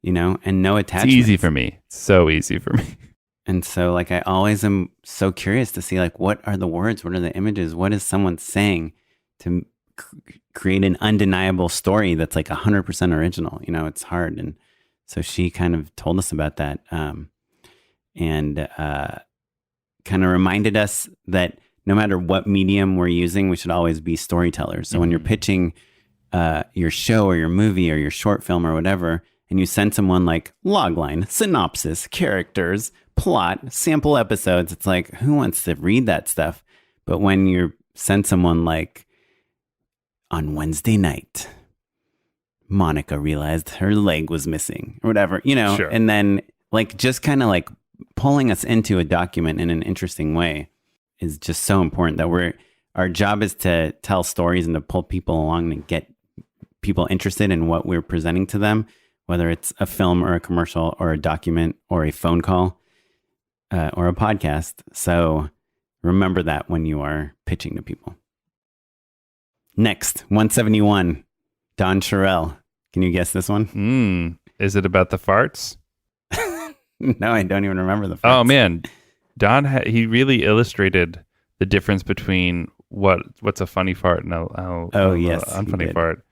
And no attachments. It's easy for me. So easy for me. And so like, I always am so curious to see like, what are the words? What are the images? What is someone saying to create an undeniable story that's like 100% original? It's hard. And so she kind of told us about that. And kind of reminded us that no matter what medium we're using, we should always be storytellers. So when you're pitching your show or your movie or your short film or whatever, and you send someone like logline, synopsis, characters, plot, sample episodes, it's like, who wants to read that stuff? But when you send someone like, on Wednesday night, Monica realized her leg was missing or whatever, Sure. And then like just kind of like pulling us into a document in an interesting way is just so important, that our job is to tell stories and to pull people along and get people interested in what we're presenting to them, whether it's a film or a commercial or a document or a phone call or a podcast. So remember that when you are pitching to people. Next, 171, Don Sherrill. Can you guess this one? Is it about the farts? No, I don't even remember the farts. Oh, man. Don, he really illustrated the difference between what's a funny fart and unfunny fart.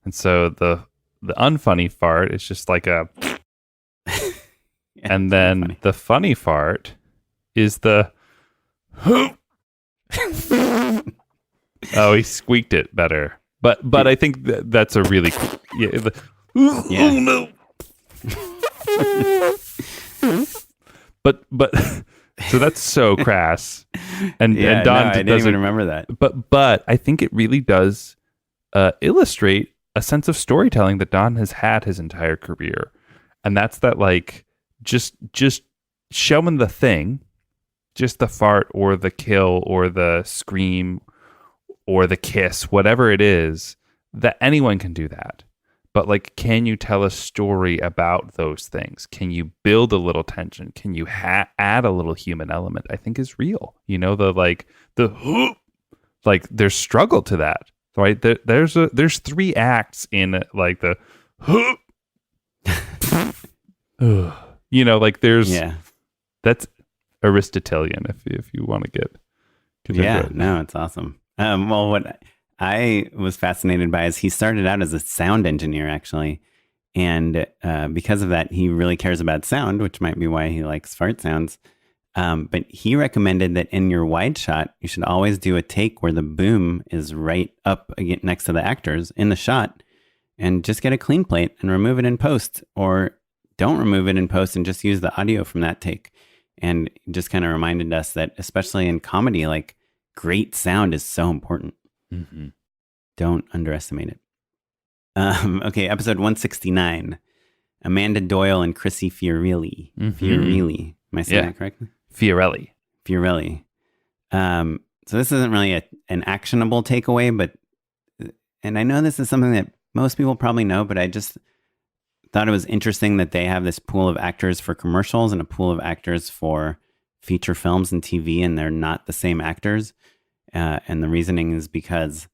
And so the unfunny fart is just like a And then the funny part is the oh, he squeaked it better. But I think that's a really oh no. but so that's so crass. And Don I didn't even remember that. But I think it really does illustrate a sense of storytelling that Don has had his entire career. And that's that, like, just showing the thing, just the fart or the kill or the scream or the kiss, whatever it is, that anyone can do that. But, like, can you tell a story about those things? Can you build a little tension? Can you add a little human element? I think is real. You know, there's struggle to that, right? There's 3 acts in like the you know, like there's that's Aristotelian if you want to get no, it's awesome. Well, what I was fascinated by is he started out as a sound engineer, actually, and because of that, he really cares about sound, which might be why he likes fart sounds. But he recommended that in your wide shot, you should always do a take where the boom is right up next to the actors in the shot, and just get a clean plate and remove it in post, or don't remove it in post and just use the audio from that take. And just kind of reminded us that, especially in comedy, like, great sound is so important. Mm-hmm. Don't underestimate it. Okay, episode 169. Amanda Doyle and Chrissy Fiorelli. Mm-hmm. Fiorelli. Am I saying that correctly? Fiorelli. So this isn't really an actionable takeaway, and I know this is something that most people probably know, but I just thought it was interesting that they have this pool of actors for commercials and a pool of actors for feature films and TV, and they're not the same actors. And the reasoning is because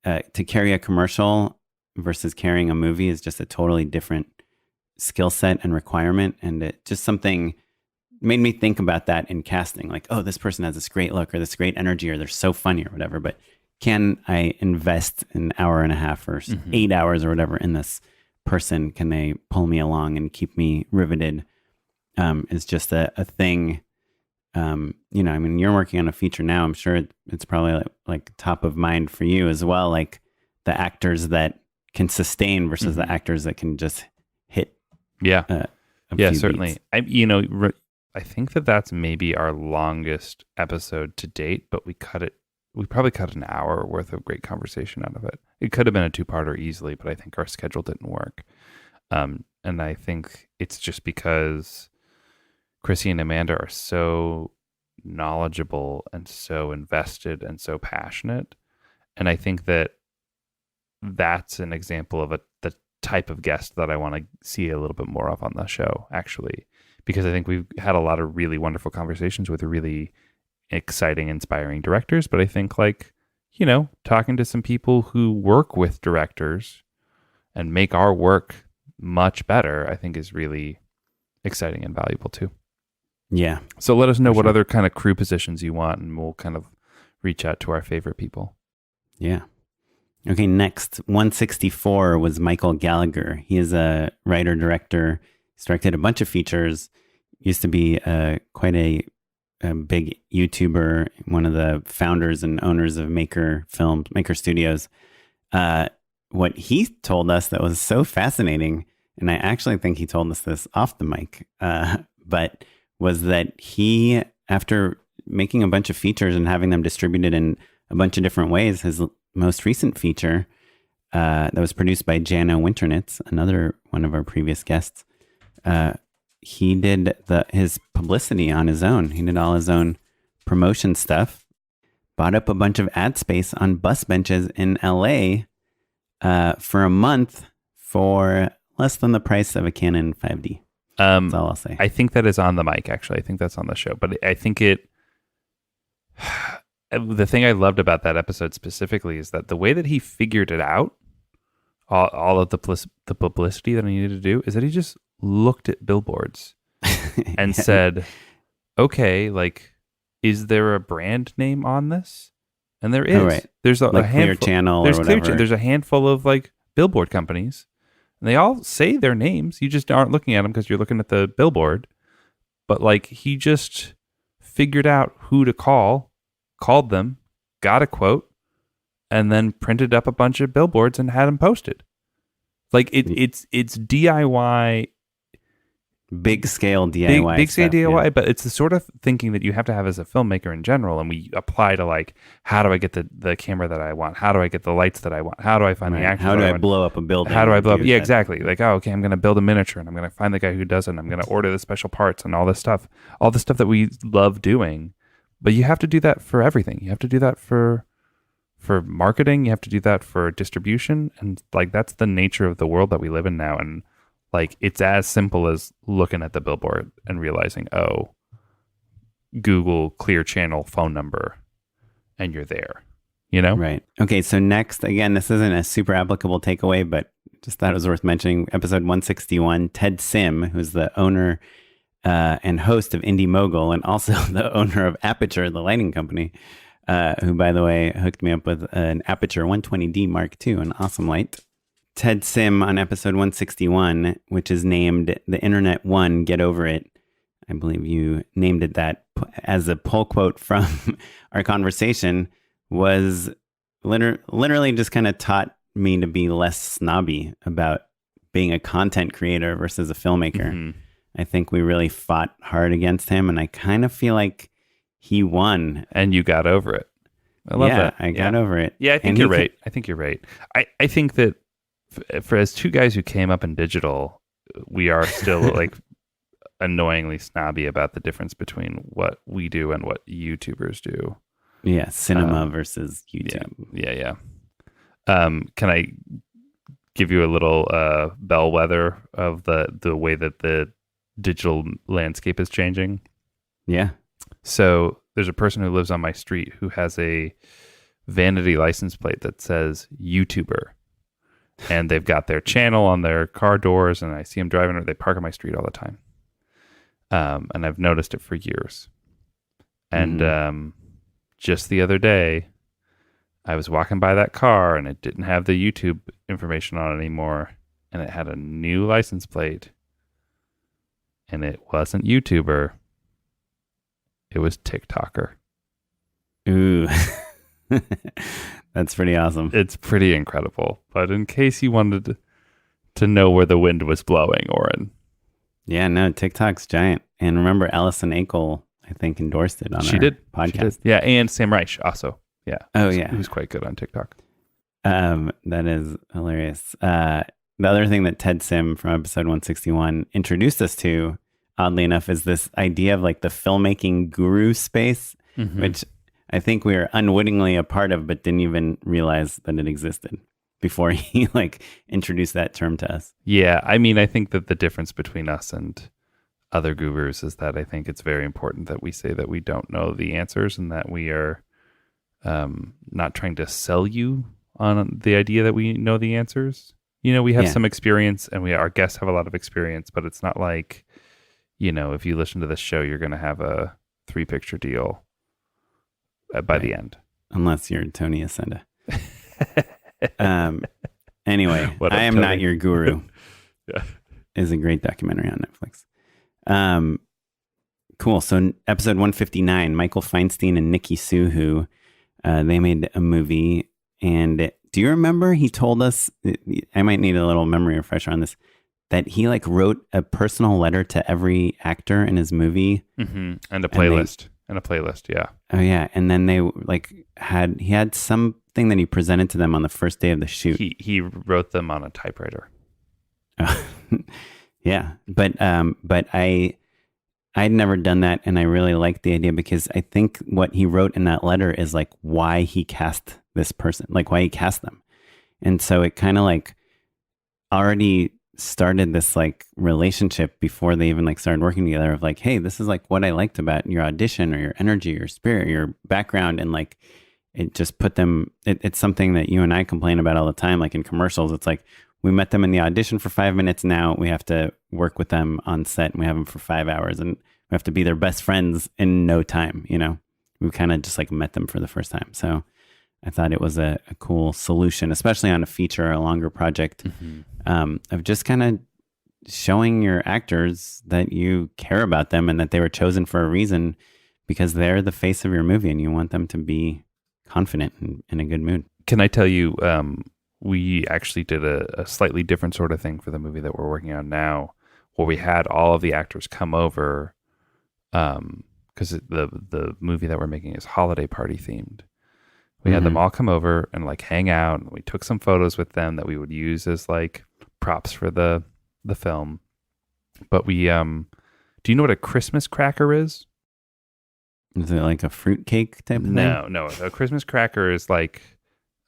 to carry a commercial versus carrying a movie is just a totally different skill set and requirement. And it just something made me think about that in casting. Like, oh, this person has this great look or this great energy or they're so funny or whatever. But can I invest an hour and a half or 8 hours or whatever in this person? Can they pull me along and keep me riveted? Is just a thing. You know, I mean, you're working on a feature now. I'm sure it's probably like top of mind for you as well. Like the actors that can sustain versus the actors that can just hit. Yeah. Yeah, certainly. Beats. I think that's maybe our longest episode to date, but we probably cut an hour worth of great conversation out of it. It could have been a 2-parter easily, but I think our schedule didn't work. And I think it's just because Chrissy and Amanda are so knowledgeable and so invested and so passionate. And I think that's an example of the type of guest that I want to see a little bit more of on the show, actually, because I think we've had a lot of really wonderful conversations with really exciting, inspiring directors. But I think, like, you know, talking to some people who work with directors and make our work much better, I think is really exciting and valuable too. Yeah. So let us know what other kind of crew positions you want, and we'll kind of reach out to our favorite people. Yeah. Okay, next, 164 was Michael Gallagher. He is a writer-director. He's directed a bunch of features. Used to be quite a big YouTuber, one of the founders and owners of Maker Studios. What he told us that was so fascinating, and I actually think he told us this off the mic, but was that he, after making a bunch of features and having them distributed in a bunch of different ways, his most recent feature that was produced by Jana Winternitz, another one of our previous guests, he did his publicity on his own. He did all his own promotion stuff, bought up a bunch of ad space on bus benches in LA for a month for less than the price of a Canon 5D. That's all I'll say. I think that is on the mic, actually. I think that's on the show. But I think the thing I loved about that episode specifically is that the way that he figured it out, all of the publicity that I needed to do, is that he just looked at billboards and said, okay, like, is there a brand name on this? And there is. Oh, right. There's a like handful. Clear Channel there's or whatever. There's a handful of like billboard companies And they all say their names. You just aren't looking at them because you're looking at the billboard. But like he just figured out who to call, called them, got a quote, and then printed up a bunch of billboards and had them posted. Like it's DIY. Big scale DIY. Big scale stuff, DIY, yeah. but it's the sort of thinking that you have to have as a filmmaker in general. And we apply to like, how do I get the camera that I want? How do I get the lights that I want? How do I find the actors? How do that I want? blow up a building? How do I blow up? Yeah, that? exactly. Like, oh, okay, I'm going to build a miniature and I'm going to find the guy who does it. And I'm going to order the special parts and all this stuff. All the stuff that we love doing. But you have to do that for everything. You have to do that for marketing. You have to do that for distribution. And like, that's the nature of the world that we live in now. And like, it's as simple as looking at the billboard and realizing, oh, Google Clear Channel phone number, and you're there, you know? Right. Okay. So next, again, this isn't a super applicable takeaway, but just thought it was worth mentioning. Episode 161, Ted Sim, who's the owner and host of Indie Mogul, and also the owner of Aperture, the lighting company, who, by the way, hooked me up with an Aperture 120D Mark II, an awesome light. Ted Sim on episode 161, which is named The Internet Won, Get Over It. I believe you named it that as a pull quote from our conversation, was literally just kind of taught me to be less snobby about being a content creator versus a filmmaker. Mm-hmm. I think we really fought hard against him, and I kind of feel like he won. And you got over it. I love that. I got over it. Yeah, I think you're right. I think you're right. I think that for as two guys who came up in digital, we are still like annoyingly snobby about the difference between what we do and what YouTubers do. Yeah, cinema versus YouTube. Yeah. Can I give you a little bellwether of the way that the digital landscape is changing? Yeah. So there's a person who lives on my street who has a vanity license plate that says YouTuber. And they've got their channel on their car doors, and I see them driving, or they park on my street all the time. And I've noticed it for years. And just the other day, I was walking by that car, and it didn't have the YouTube information on it anymore, and it had a new license plate, and it wasn't YouTuber. It was TikToker. Ooh. That's pretty awesome. It's pretty incredible. But in case you wanted to know where the wind was blowing, Oren. Yeah, no, TikTok's giant. And remember, Allison Akel, I think, endorsed it on our podcast. She did. Yeah, and Sam Reich also. Yeah. Oh, yeah. Who's quite good on TikTok. That is hilarious. The other thing that Ted Sim from episode 161 introduced us to, oddly enough, is this idea of like the filmmaking guru space, which I think we were unwittingly a part of, but didn't even realize that it existed before he like introduced that term to us. Yeah, I mean, I think that the difference between us and other gurus is that I think it's very important that we say that we don't know the answers, and that we are not trying to sell you on the idea that we know the answers. You know, we have some experience, and our guests have a lot of experience, but it's not like, you know, if you listen to this show, you're going to have a 3-picture deal by the end. Unless you're Tony Ascenda. Anyway, I Am Not Your Guru. Yeah. Is a great documentary on Netflix. Cool. So episode 159, Michael Feinstein and Nikki Suhu, they made a movie. And do you remember he told us, I might need a little memory refresher on this, that he like wrote a personal letter to every actor in his movie. Mm-hmm. And a playlist. Yeah. Oh yeah. And then they like he had something that he presented to them on the first day of the shoot. He wrote them on a typewriter. Yeah. But I'd never done that, and I really liked the idea because I think what he wrote in that letter is like why he cast this person, like why he cast them. And so it kind of like already started this like relationship before they even like started working together of like, hey, this is like what I liked about your audition or your energy, your spirit, your background. And like, it just put them, it's something that you and I complain about all the time. Like in commercials, it's like, we met them in the audition for 5 minutes. Now we have to work with them on set, and we have them for 5 hours, and we have to be their best friends in no time. You know, we kind of just like met them for the first time. So I thought it was a cool solution, especially on a feature or a longer project, of just kind of showing your actors that you care about them and that they were chosen for a reason because they're the face of your movie and you want them to be confident and in a good mood. Can I tell you, we actually did a slightly different sort of thing for the movie that we're working on now, where we had all of the actors come over, because the movie that we're making is holiday party themed. We had them all come over and like hang out, and we took some photos with them that we would use as like props for the film. But we, do you know what a Christmas cracker is? Is it like a fruitcake type of thing? No. A Christmas cracker is like,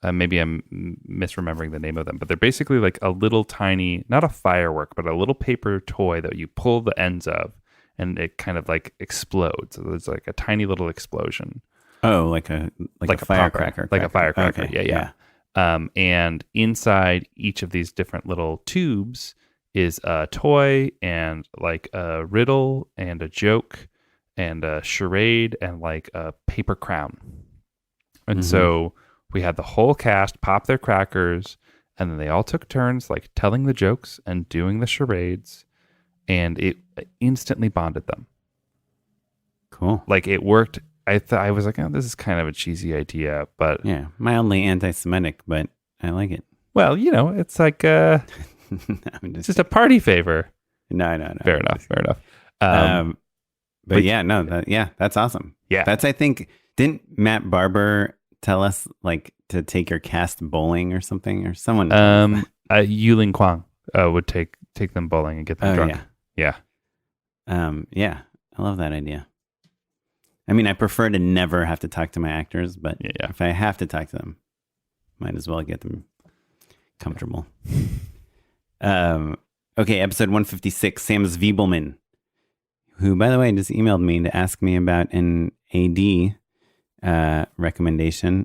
maybe I'm misremembering the name of them, but they're basically like a little tiny, not a firework, but a little paper toy that you pull the ends of and it kind of like explodes. So there's like a tiny little explosion. Oh, like a firecracker. Like a firecracker. Okay. Yeah. And inside each of these different little tubes is a toy and like a riddle and a joke and a charade and like a paper crown. And so we had the whole cast pop their crackers, and then they all took turns like telling the jokes and doing the charades, and it instantly bonded them. Cool. Like it worked. I was like, oh, this is kind of a cheesy idea, but yeah, mildly anti-Semitic, but I like it. Well, it's like it's just a party favor. No. Fair enough. But yeah, no, that's awesome. Yeah. That's, I think, didn't Matt Barber tell us like to take your cast bowling or something, or someone? Yuling Kwang would take them bowling and get them drunk. Yeah. Yeah, I love that idea. I mean, I prefer to never have to talk to my actors, but if I have to talk to them, might as well get them comfortable. Okay, episode 156, Sam Zwiebelman, who, by the way, just emailed me to ask me about an AD recommendation,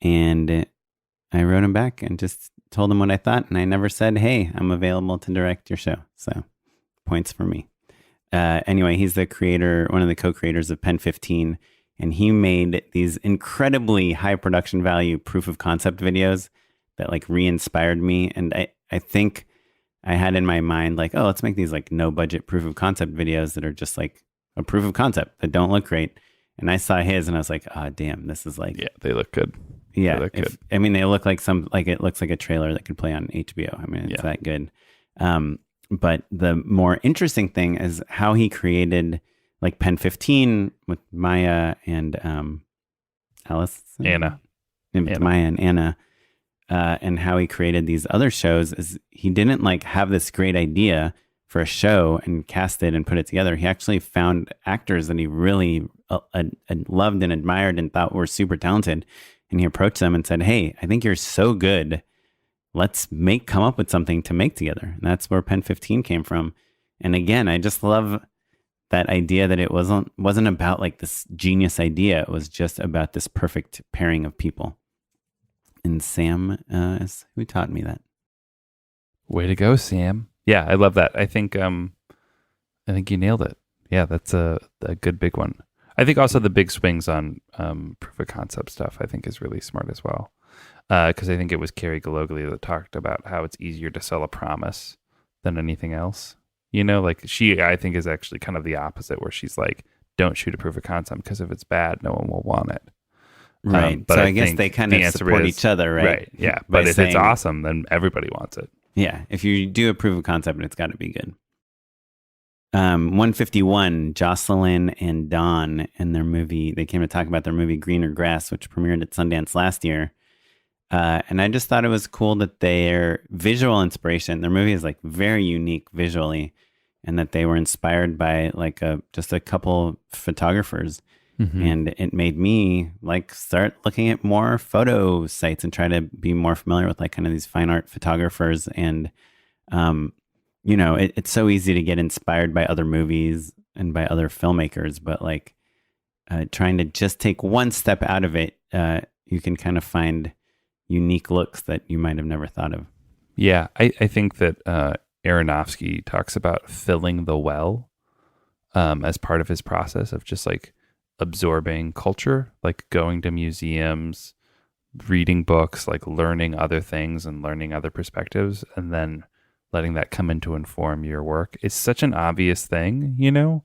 and I wrote him back and just told him what I thought, and I never said, hey, I'm available to direct your show, so points for me. Anyway, he's the creator, one of the co-creators of Pen 15, and he made these incredibly high production value proof of concept videos that like re-inspired me, and I think I had in my mind like, oh, let's make these like no budget proof of concept videos that are just like a proof of concept that don't look great. And I saw his and I was like, oh, damn, this is like... Yeah, they look good. Yeah. They look good. I mean, they look like it looks like a trailer that could play on HBO. I mean, it's that good. But the more interesting thing is how he created like Pen 15 with Maya and Alice. Anna. Maya and Anna. And how he created these other shows is he didn't like have this great idea for a show and cast it and put it together. He actually found actors that he really loved and admired and thought were super talented. And he approached them and said, hey, I think you're so good. Let's come up with something to make together. And that's where Pen 15 came from. And again, I just love that idea that it wasn't about like this genius idea. It was just about this perfect pairing of people. And Sam is who taught me that. Way to go, Sam. Yeah, I love that. I think you nailed it. Yeah, that's a good big one. I think also the big swings on proof of concept stuff I think is really smart as well. Because I think it was Carrie Galogly that talked about how it's easier to sell a promise than anything else. Like she, I think, is actually kind of the opposite, where she's like, don't shoot a proof of concept because if it's bad, no one will want it. Right. But so I guess they kind of support each other, right? Right. Yeah. But if it's awesome, then everybody wants it. Yeah. If you do a proof of concept, it's got to be good. 151, Jocelyn and Dawn and their movie, they came to talk about their movie Greener Grass, which premiered at Sundance last year. And I just thought it was cool that their visual inspiration, their movie is like very unique visually, and that they were inspired by like just a couple photographers. Mm-hmm. And it made me like start looking at more photo sites and try to be more familiar with like kind of these fine art photographers. And, it's so easy to get inspired by other movies and by other filmmakers, but like trying to just take one step out of it, you can kind of find unique looks that you might have never thought of. Yeah, I think that Aronofsky talks about filling the well as part of his process of just like absorbing culture, like going to museums, reading books, like learning other things and learning other perspectives, and then letting that come in to inform your work. It's such an obvious thing, you know?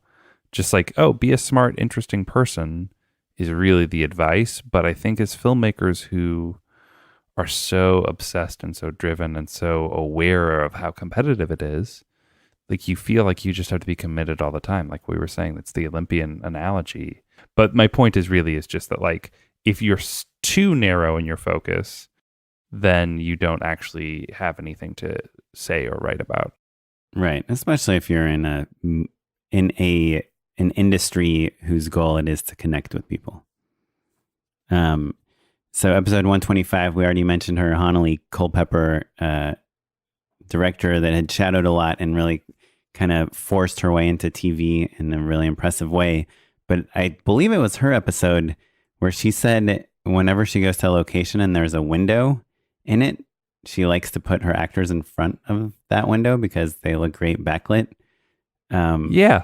Just like, oh, be a smart, interesting person is really the advice. But I think as filmmakers who are so obsessed and so driven and so aware of how competitive it is, like you feel like you just have to be committed all the time. Like we were saying, that's the Olympian analogy. But my point is just that, like, if you're too narrow in your focus, then you don't actually have anything to say or write about. Right. Especially if you're in an industry whose goal it is to connect with people. So episode 125, we already mentioned her, Hanali Culpepper, director that had shadowed a lot and really kind of forced her way into TV in a really impressive way. But I believe it was her episode where she said whenever she goes to a location and there's a window in it, she likes to put her actors in front of that window because they look great backlit. Yeah,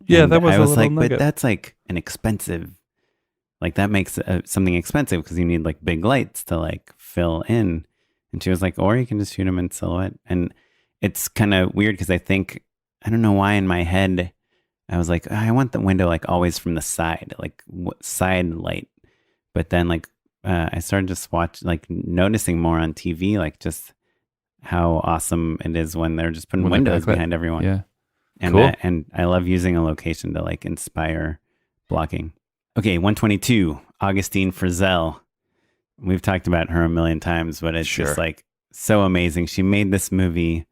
that was. I was like, nugget. but that's like an expensive. Like that makes something expensive because you need like big lights to like fill in. And she was like, or you can just shoot them in silhouette. And it's kind of weird because I don't know why in my head I was like, I want the window like always from the side, like side light. But then like I started just noticing more on TV, like just how awesome it is when they're just putting windows behind everyone. Yeah. And cool. And I love using a location to like inspire blocking. Okay, 122, Augustine Frizzell. We've talked about her a million times, but it's just like so amazing. She made this movie.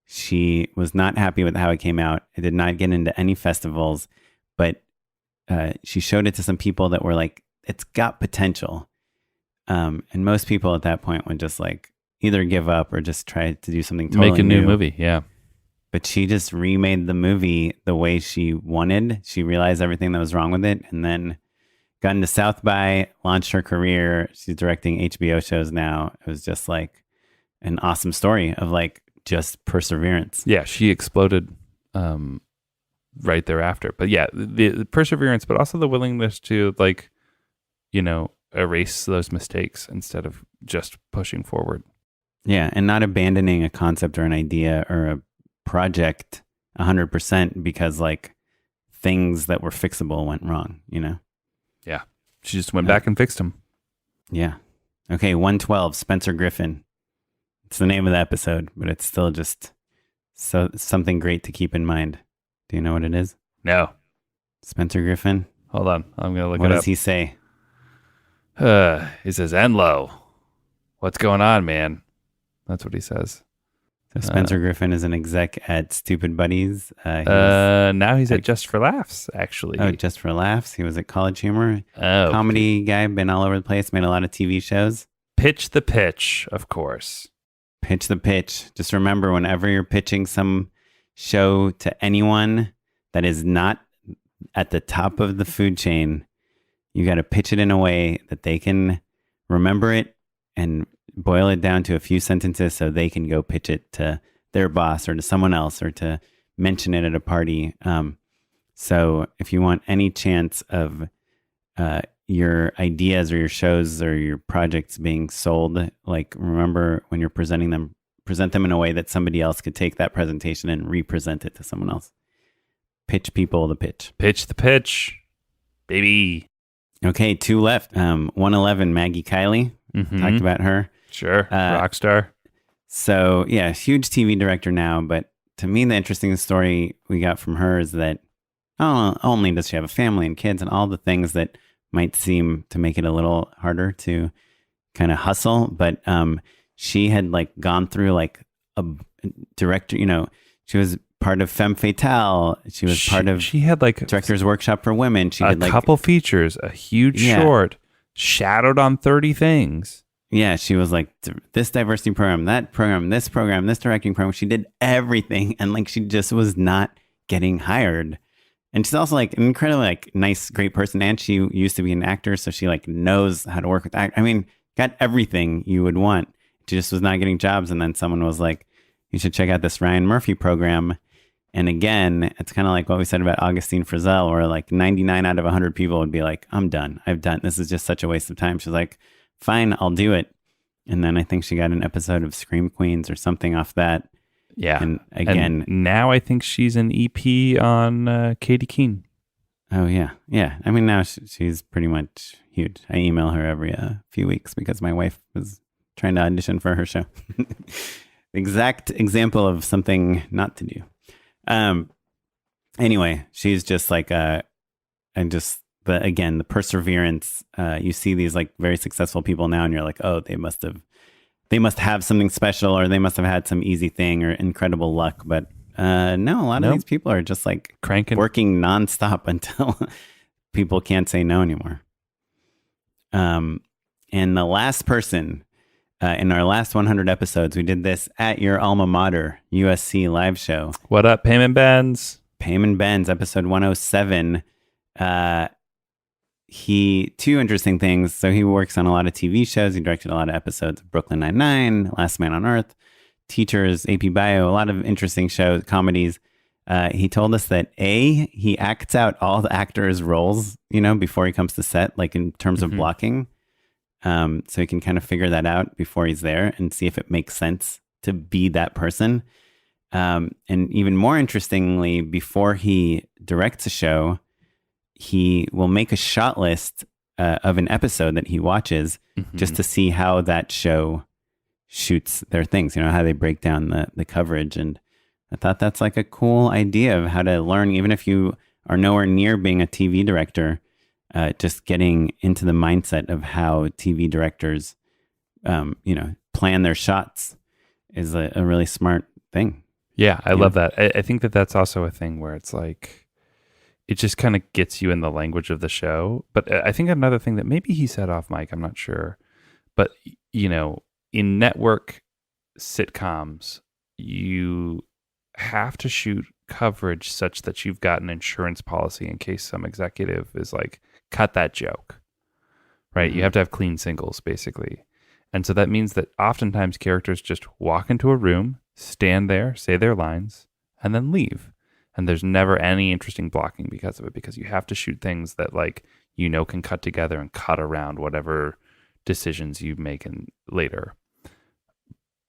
She was not happy with how it came out. It did not get into any festivals, but she showed it to some people that were like, it's got potential. And most people at that point would just like either give up or just try to do something totally Make a new movie, yeah. But she just remade the movie the way she wanted. She realized everything that was wrong with it and then got into South by, launched her career. She's directing HBO shows now. It was just like an awesome story of like just perseverance. Yeah, she exploded right thereafter. But yeah, the perseverance, but also the willingness to like, you know, erase those mistakes instead of just pushing forward. Yeah, and not abandoning a concept or an idea or a project 100% because like things that were fixable went wrong, you know? Yeah. She just went back and fixed them. Yeah. Okay, 112, Spencer Griffin. It's the name of the episode, but it's still just something great to keep in mind. Do you know what it is? No. Spencer Griffin? Hold on. I'm going to look it up. What does he say? He says, Enlo. What's going on, man? That's what he says. So Spencer Griffin is an exec at Stupid Buddies. Now he's at Just for Laughs, actually. Oh, Just for Laughs. He was at College Humor. Oh, comedy guy, been all over the place, made a lot of TV shows. Pitch the Pitch, of course. Pitch the Pitch. Just remember, whenever you're pitching some show to anyone that is not at the top of the food chain, you got to pitch it in a way that they can remember it and boil it down to a few sentences so they can go pitch it to their boss or to someone else or to mention it at a party. So if you want any chance of your ideas or your shows or your projects being sold, like remember when you're presenting them, present them in a way that somebody else could take that presentation and represent it to someone else. Pitch people the pitch. Pitch the pitch, baby. Okay, 2 left. 111, Maggie Kiley. Mm-hmm. Talked about her. Sure, rock star. So, yeah, huge TV director now. But to me, the interesting story we got from her is that not only does she have a family and kids and all the things that might seem to make it a little harder to kind of hustle, but she had like gone through like a director, you know, she was part of Femme Fatale. She was part of she had like Director's Workshop for Women. She did like couple features, a huge short, shadowed on 30 things. Yeah, she was like this diversity program, that program, this directing program. She did everything, and like she just was not getting hired. And she's also like an incredibly like nice, great person, and she used to be an actor, so she like knows how to work with act. I mean, got everything you would want. She just was not getting jobs, and then someone was like, "You should check out this Ryan Murphy program." And again, it's kind of like what we said about Augustine Frizzell, where like 99 out of 100 people would be like, "I'm done. I've done. This is just such a waste of time." She's like, fine, I'll do it. And then I think she got an episode of Scream Queens or something off that. Yeah. And again, and now I think she's an EP on Katie Keene. Oh, yeah. Yeah. I mean, now she's pretty much huge. I email her every few weeks because my wife was trying to audition for her show. Exact example of something not to do. Anyway, she's just like, again, the perseverance. You see these like very successful people now and you're like, oh, they must have something special, or they must have had some easy thing or incredible luck. But no, a lot of these people are just like cranking, working nonstop until people can't say no anymore. And the last person in our last 100 episodes, we did this at your alma mater, USC live show. What up, Payman Benz? Payman Benz, episode 107. Two interesting things. So he works on a lot of TV shows. He directed a lot of episodes of Brooklyn Nine-Nine, Last Man on Earth, Teachers, AP Bio, a lot of interesting shows, comedies. He told us that he acts out all the actors' roles, before he comes to set, like in terms of blocking. So he can kind of figure that out before he's there and see if it makes sense to be that person. And even more interestingly, before he directs a show, he will make a shot list of an episode that he watches just to see how that show shoots their things, how they break down the coverage. And I thought that's like a cool idea of how to learn, even if you are nowhere near being a TV director, just getting into the mindset of how TV directors, plan their shots is a really smart thing. Yeah, I love that. I think that's also a thing where it's like, it just kind of gets you in the language of the show. But I think another thing that maybe he said off mic, I'm not sure, but in network sitcoms, you have to shoot coverage such that you've got an insurance policy in case some executive is like, cut that joke, right? Mm-hmm. You have to have clean singles, basically. And so that means that oftentimes characters just walk into a room, stand there, say their lines, and then leave. And there's never any interesting blocking because of it, because you have to shoot things that can cut together and cut around whatever decisions you make later.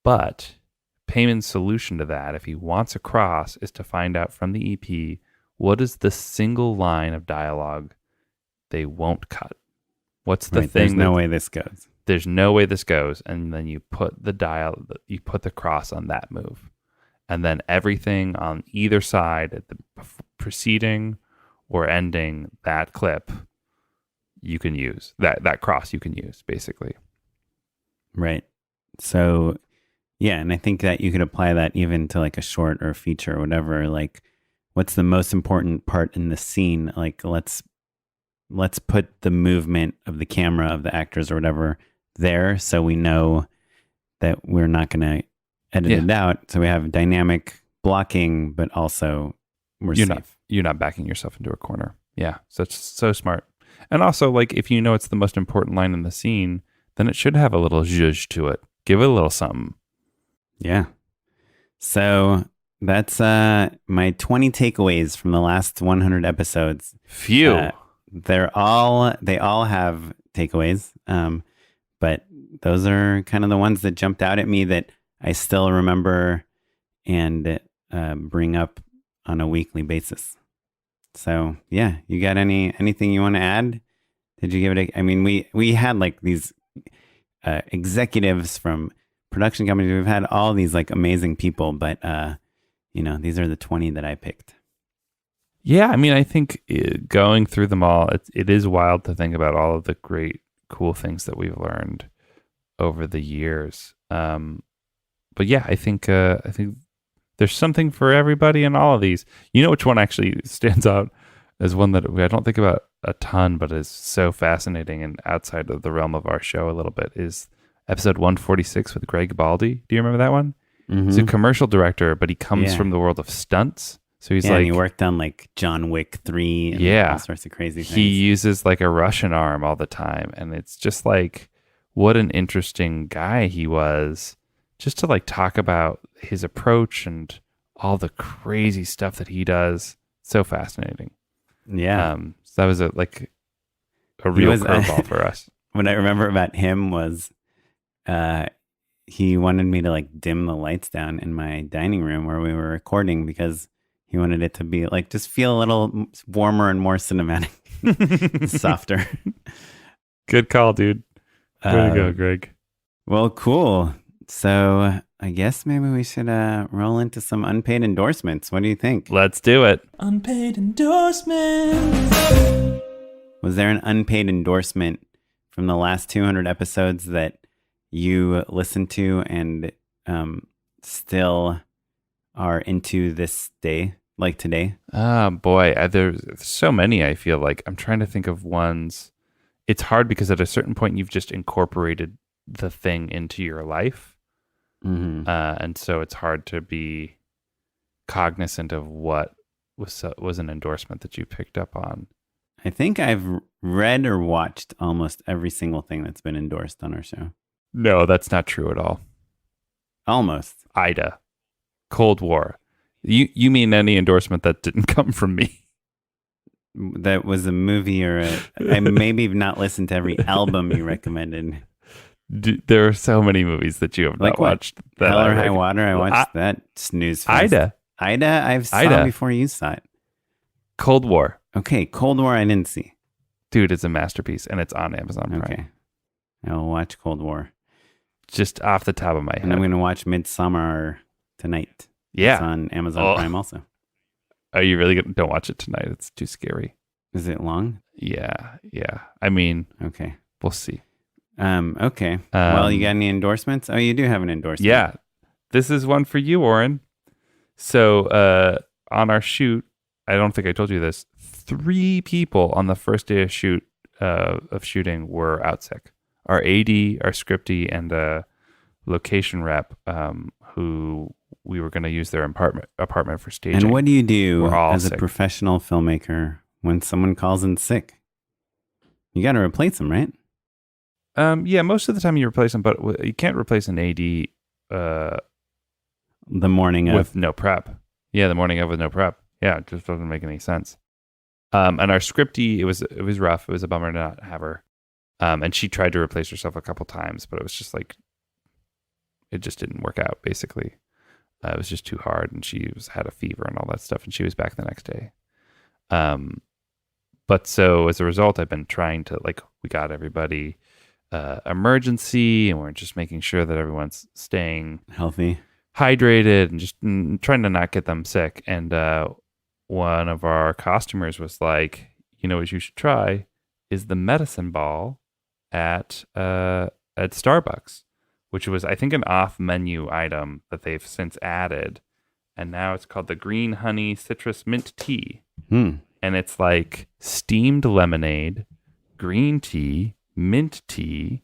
But Payman's solution to that, if he wants a cross, is to find out from the EP what is the single line of dialogue they won't cut. What's the thing? There's no way this goes. There's no way this goes, and then you put the cross on that move, and then everything on either side at the preceding or ending that clip, you can use that cross. You can use basically. Right. So, yeah, and I think that you could apply that even to like a short or a feature or whatever. Like, what's the most important part in the scene? Like, let's put the movement of the camera, of the actors or whatever there, so we know that we're not going to edit it out. So we have dynamic blocking, but also you're not backing yourself into a corner. Yeah, so smart. And also, like, if you know it's the most important line in the scene, then it should have a little zhuzh to it. Give it a little something. Yeah. So that's my 20 takeaways from the last 100 episodes. Phew. They all have takeaways, but those are kind of the ones that jumped out at me that I still remember and bring up on a weekly basis. So yeah, you got anything you want to add? Did you give it I mean, we had like these executives from production companies. We've had all these like amazing people, but these are the 20 that I picked. Yeah, I mean, I think going through them all, it is wild to think about all of the great, cool things that we've learned over the years. But yeah, I think there's something for everybody in all of these. You know which one actually stands out as one that I don't think about a ton, but is so fascinating and outside of the realm of our show a little bit, is episode 146 with Greg Baldi. Do you remember that one? Mm-hmm. He's a commercial director, but he comes from the world of stunts. So he's and he worked on like John Wick 3 and all sorts of crazy things. He uses like a Russian arm all the time. And it's just like, what an interesting guy he was, just to like talk about his approach and all the crazy stuff that he does. So fascinating. Yeah. So that was a real curveball for us. what I remember about him was he wanted me to like dim the lights down in my dining room where we were recording because he wanted it to be like just feel a little warmer and more cinematic, softer. Good call, dude. Way to go, Greg. Well, cool. So I guess maybe we should roll into some unpaid endorsements. What do you think? Let's do it. Unpaid endorsements. Was there an unpaid endorsement from the last 200 episodes that you listened to and still are into this day, like today? Boy, there's so many, I feel like. I'm trying to think of ones. It's hard because at a certain point, you've just incorporated the thing into your life. Mm-hmm. And so it's hard to be cognizant of what was an endorsement that you picked up on. I think I've read or watched almost every single thing that's been endorsed on our show. No, that's not true at all. Almost. Ida, Cold War. You mean any endorsement that didn't come from me? That was a movie or I maybe have not listened to every album you recommended. There are so many movies that you have Like not what? watched. That Hell or High Water. I watched that snooze fest. Ida, I've saw before you saw it. Cold War. Okay, Cold War I didn't see. Dude, it's a masterpiece and it's on Amazon Prime. Okay. I'll watch Cold War. Just off the top of my head. And I'm going to watch Midsummer tonight. Yeah. It's on Amazon Prime also. Are you really don't watch it tonight? It's too scary. Is it long? Yeah. I mean, okay. We'll see. Okay. Well, you got any endorsements? Oh, you do have an endorsement. Yeah. This is one for you, Oren. So on our shoot, I don't think I told you this, 3 people on the first day of shooting were out sick. Our AD, our scripty, and a location rep who we were going to use their apartment for staging. And what do you do as sick. a professional filmmaker when someone calls in sick? You got to replace them, right? Yeah, most of the time you replace them, but you can't replace an AD the morning of. with no prep. Yeah, the morning of with no prep. Yeah, it just doesn't make any sense. And our scripty, it was rough. It was a bummer to not have her. And she tried to replace herself a couple times, but it was just like, it just didn't work out, basically. It was just too hard, and she had a fever and all that stuff, and she was back the next day. But so as a result, I've been trying to, we got everybody emergency, and we're just making sure that everyone's staying healthy, hydrated, and just trying to not get them sick. And one of our costumers was like, you know what you should try is the medicine ball at Starbucks, which was, I think, an off-menu item that they've since added. And now it's called the Green Honey Citrus Mint Tea. And it's like steamed lemonade, green tea, mint tea,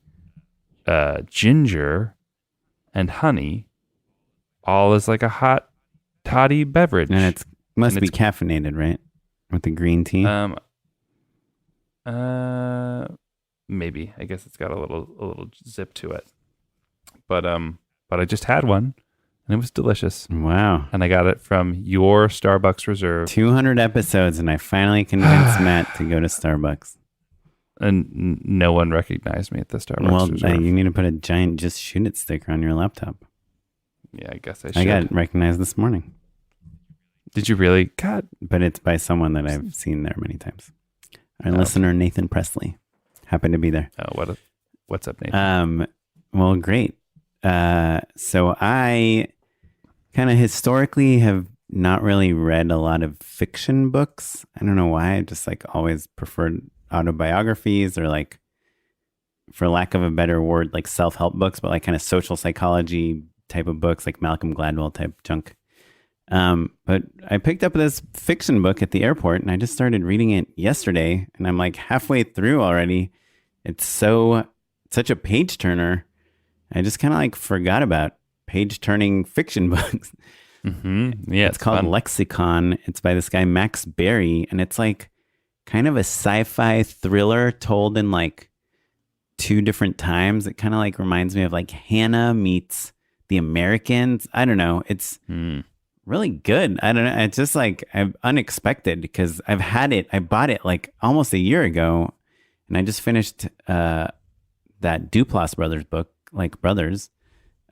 ginger, and honey, all as like a hot toddy beverage. And it must be caffeinated, right? With the green tea? Maybe. I guess it's got a little zip to it. But I just had one, and it was delicious. Wow. And I got it from your Starbucks Reserve. 200 episodes, and I finally convinced Matt to go to Starbucks. And no one recognized me at the Starbucks Reserve. Well, you need to put a giant Just Shoot It sticker on your laptop. Yeah, I guess I should. I got recognized this morning. Did you really? God. But it's by someone that I've seen there many times. Our listener, Nathan Presley, happened to be there. Oh, what's up, Nathan? Well, great. So I kind of historically have not really read a lot of fiction books. I don't know why. I just always preferred autobiographies or for lack of a better word, self-help books, but kind of social psychology type of books, like Malcolm Gladwell type junk. But I picked up this fiction book at the airport and I just started reading it yesterday, and I'm halfway through already. It's such a page turner. I just kind of forgot about page turning fiction books. Mm-hmm. Yeah, it's called fun. Lexicon. It's by this guy, Max Berry. And it's kind of a sci-fi thriller told in 2 different times. It kind of reminds me of Hannah meets The Americans. I don't know. It's really good. I don't know. It's just unexpected because I've had it. I bought it almost a year ago, and I just finished that Duplass brothers book, like Brothers.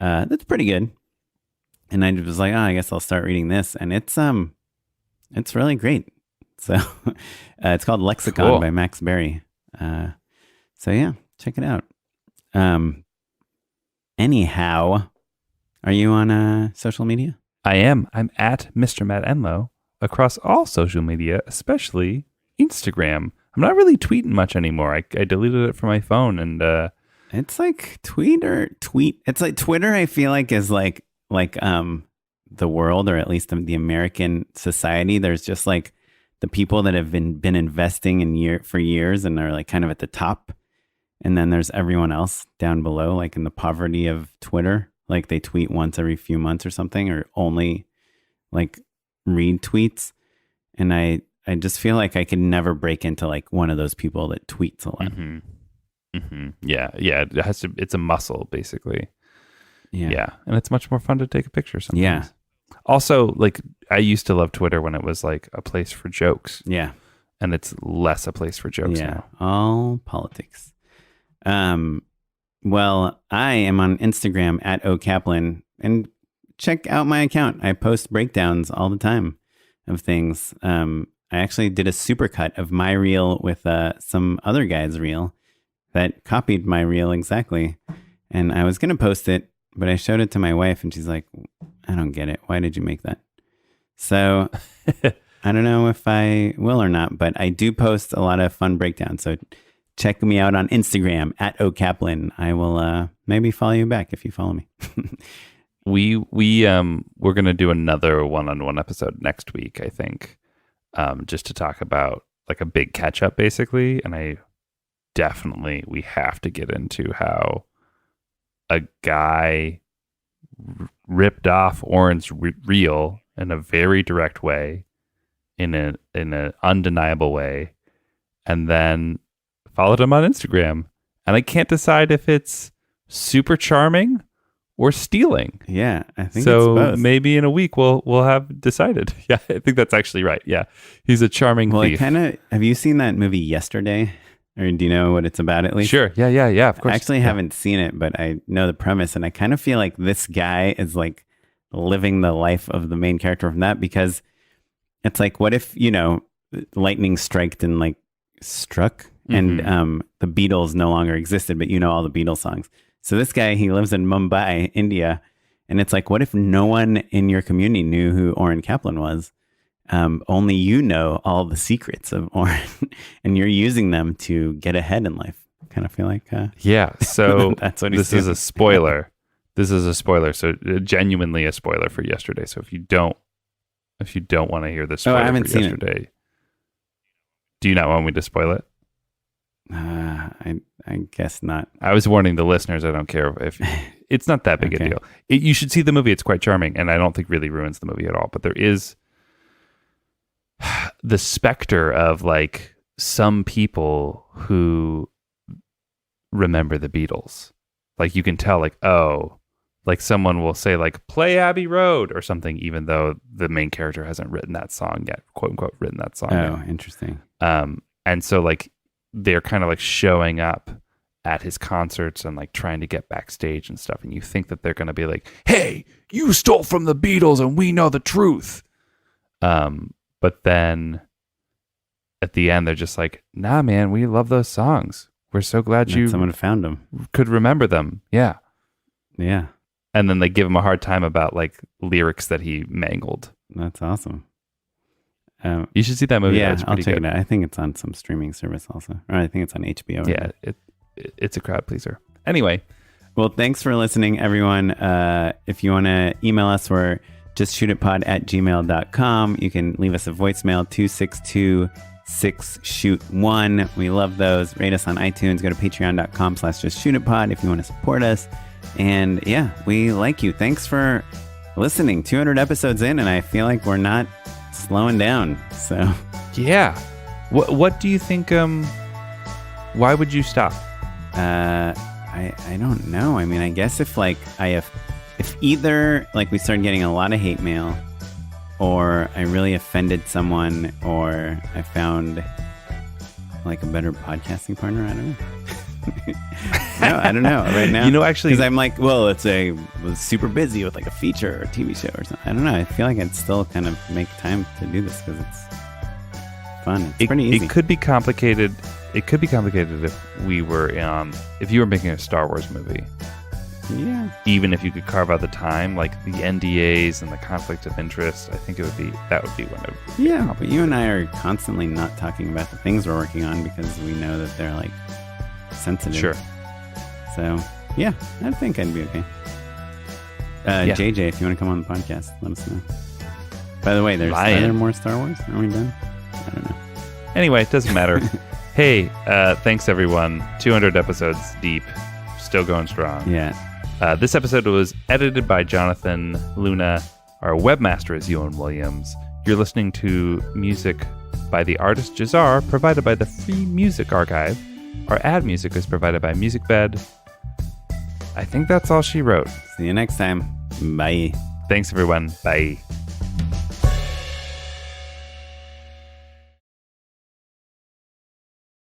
That's pretty good. And I was like, oh, I guess I'll start reading this. And it's really great. So it's called Lexicon Cool. by Max Berry. So yeah, check it out. Anyhow, are you on social media? I am. I'm at Mr. Matt Enlow across all social media, especially Instagram. I'm not really tweeting much anymore. I deleted it from my phone, and It's like tweet. It's like Twitter. I feel like is like the world, or at least the American society. There's just like the people that have been investing for years and are like kind of at the top, and then there's everyone else down below, like in the poverty of Twitter. Like they tweet once every few months or something, or only like read tweets. And I just feel like I could never break into like one of those people that tweets a lot. Mm-hmm. Mm-hmm. Yeah. It has to. It's a muscle, basically. Yeah, and it's much more fun to take a picture sometimes. Yeah. Also, like I used to love Twitter when it was like a place for jokes. Yeah. And it's less a place for jokes Yeah. now. All politics. Well, I am on Instagram at @okaplan, and check out my account. I post breakdowns all the time of things. I actually did a supercut of my reel with some other guy's reel that copied my reel exactly. And I was going to post it, but I showed it to my wife and she's like, I don't get it. Why did you make that? So I don't know if I will or not, but I do post a lot of fun breakdowns. So check me out on Instagram at @okaplan. I will maybe follow you back if you follow me. We're gonna do another one-on-one episode next week, I think, just to talk about like a big catch-up, basically. And we have to get into how a guy ripped off Oren's reel in a very direct way, in an undeniable way, and then followed him on Instagram. And I can't decide if it's super charming or stealing. Yeah, I think so. it's both. Maybe in a week we'll have decided. Yeah, I think that's actually right. Yeah, he's a charming thief. Have you seen that movie Yesterday? Or do you know what it's about at least? Sure. Yeah. Of course. I actually haven't seen it, but I know the premise, and I kind of feel like this guy is like living the life of the main character from that, because it's like, what if, lightning struck and like struck, and the Beatles no longer existed, but all the Beatles songs. So this guy, he lives in Mumbai, India, and it's like, what if no one in your community knew who Oren Kaplan was? Only you know all the secrets of Oren, and you're using them to get ahead in life. I kind of feel like, yeah. So that's what this is a spoiler. This is a spoiler. So genuinely a spoiler for Yesterday. So if you don't want to hear this spoiler I haven't for seen Yesterday, do you not want me to spoil it? I guess not. I was warning the listeners. I don't care if it's not that big a deal. You should see the movie. It's quite charming, and I don't think really ruins the movie at all. But there is the specter of like some people who remember the Beatles. Like you can tell, like, oh, like someone will say like "Play Abbey Road" or something, even though the main character hasn't written that song yet, quote unquote, written that song. Oh, yet. Interesting. And so like they're kind of like showing up at his concerts and like trying to get backstage and stuff, and you think that they're going to be like, "Hey, you stole from the Beatles, and we know the truth." But then at the end, they're just like, "Nah, man, we love those songs. We're so glad someone found them. Could remember them." Yeah. Yeah. And then they give him a hard time about like lyrics that he mangled. That's awesome. You should see that movie. Yeah, It's I'll pretty check good. it out. I think it's on some streaming service also. Or I think it's on HBO. Yeah, it's a crowd pleaser. Anyway. Well, thanks for listening, everyone. If you want to email us, we're justshootitpod@gmail.com. You can leave us a voicemail, 262-6shoot1. We love those. Rate us on iTunes. Go to patreon.com/justshootitpod if you want to support us. And yeah, we like you. Thanks for listening. 200 episodes in, and I feel like we're not slowing down. So Yeah. What do you think? Why would you stop? I don't know. I mean, I guess if either like we started getting a lot of hate mail, or I really offended someone, or I found like a better podcasting partner. I don't know. I don't know right now. You know, actually, because I'm like, well, let's say was super busy with like a feature or a TV show or something. I don't know. I feel like I'd still kind of make time to do this because it's fun. It's pretty easy. It could be complicated. It could be complicated if we were, if you were making a Star Wars movie. Yeah. Even if you could carve out the time, like the NDAs and the conflict of interest, I think that would be one of. Yeah, but you and I are constantly not talking about the things we're working on because we know that they're like sensitive. Sure. So yeah, I think I'd be okay. JJ, if you want to come on the podcast, let us know. By the way, are there more Star Wars? Are we done? I don't know. Anyway, it doesn't matter. Hey, thanks everyone. 200 episodes deep, still going strong. Yeah. This episode was edited by Jonathan Luna. Our webmaster is Ewan Williams. You're listening to music by the artist Jazar, provided by the Free Music Archive. Our ad music is provided by MusicBed. I think that's all she wrote. See you next time. Bye. Thanks, everyone. Bye.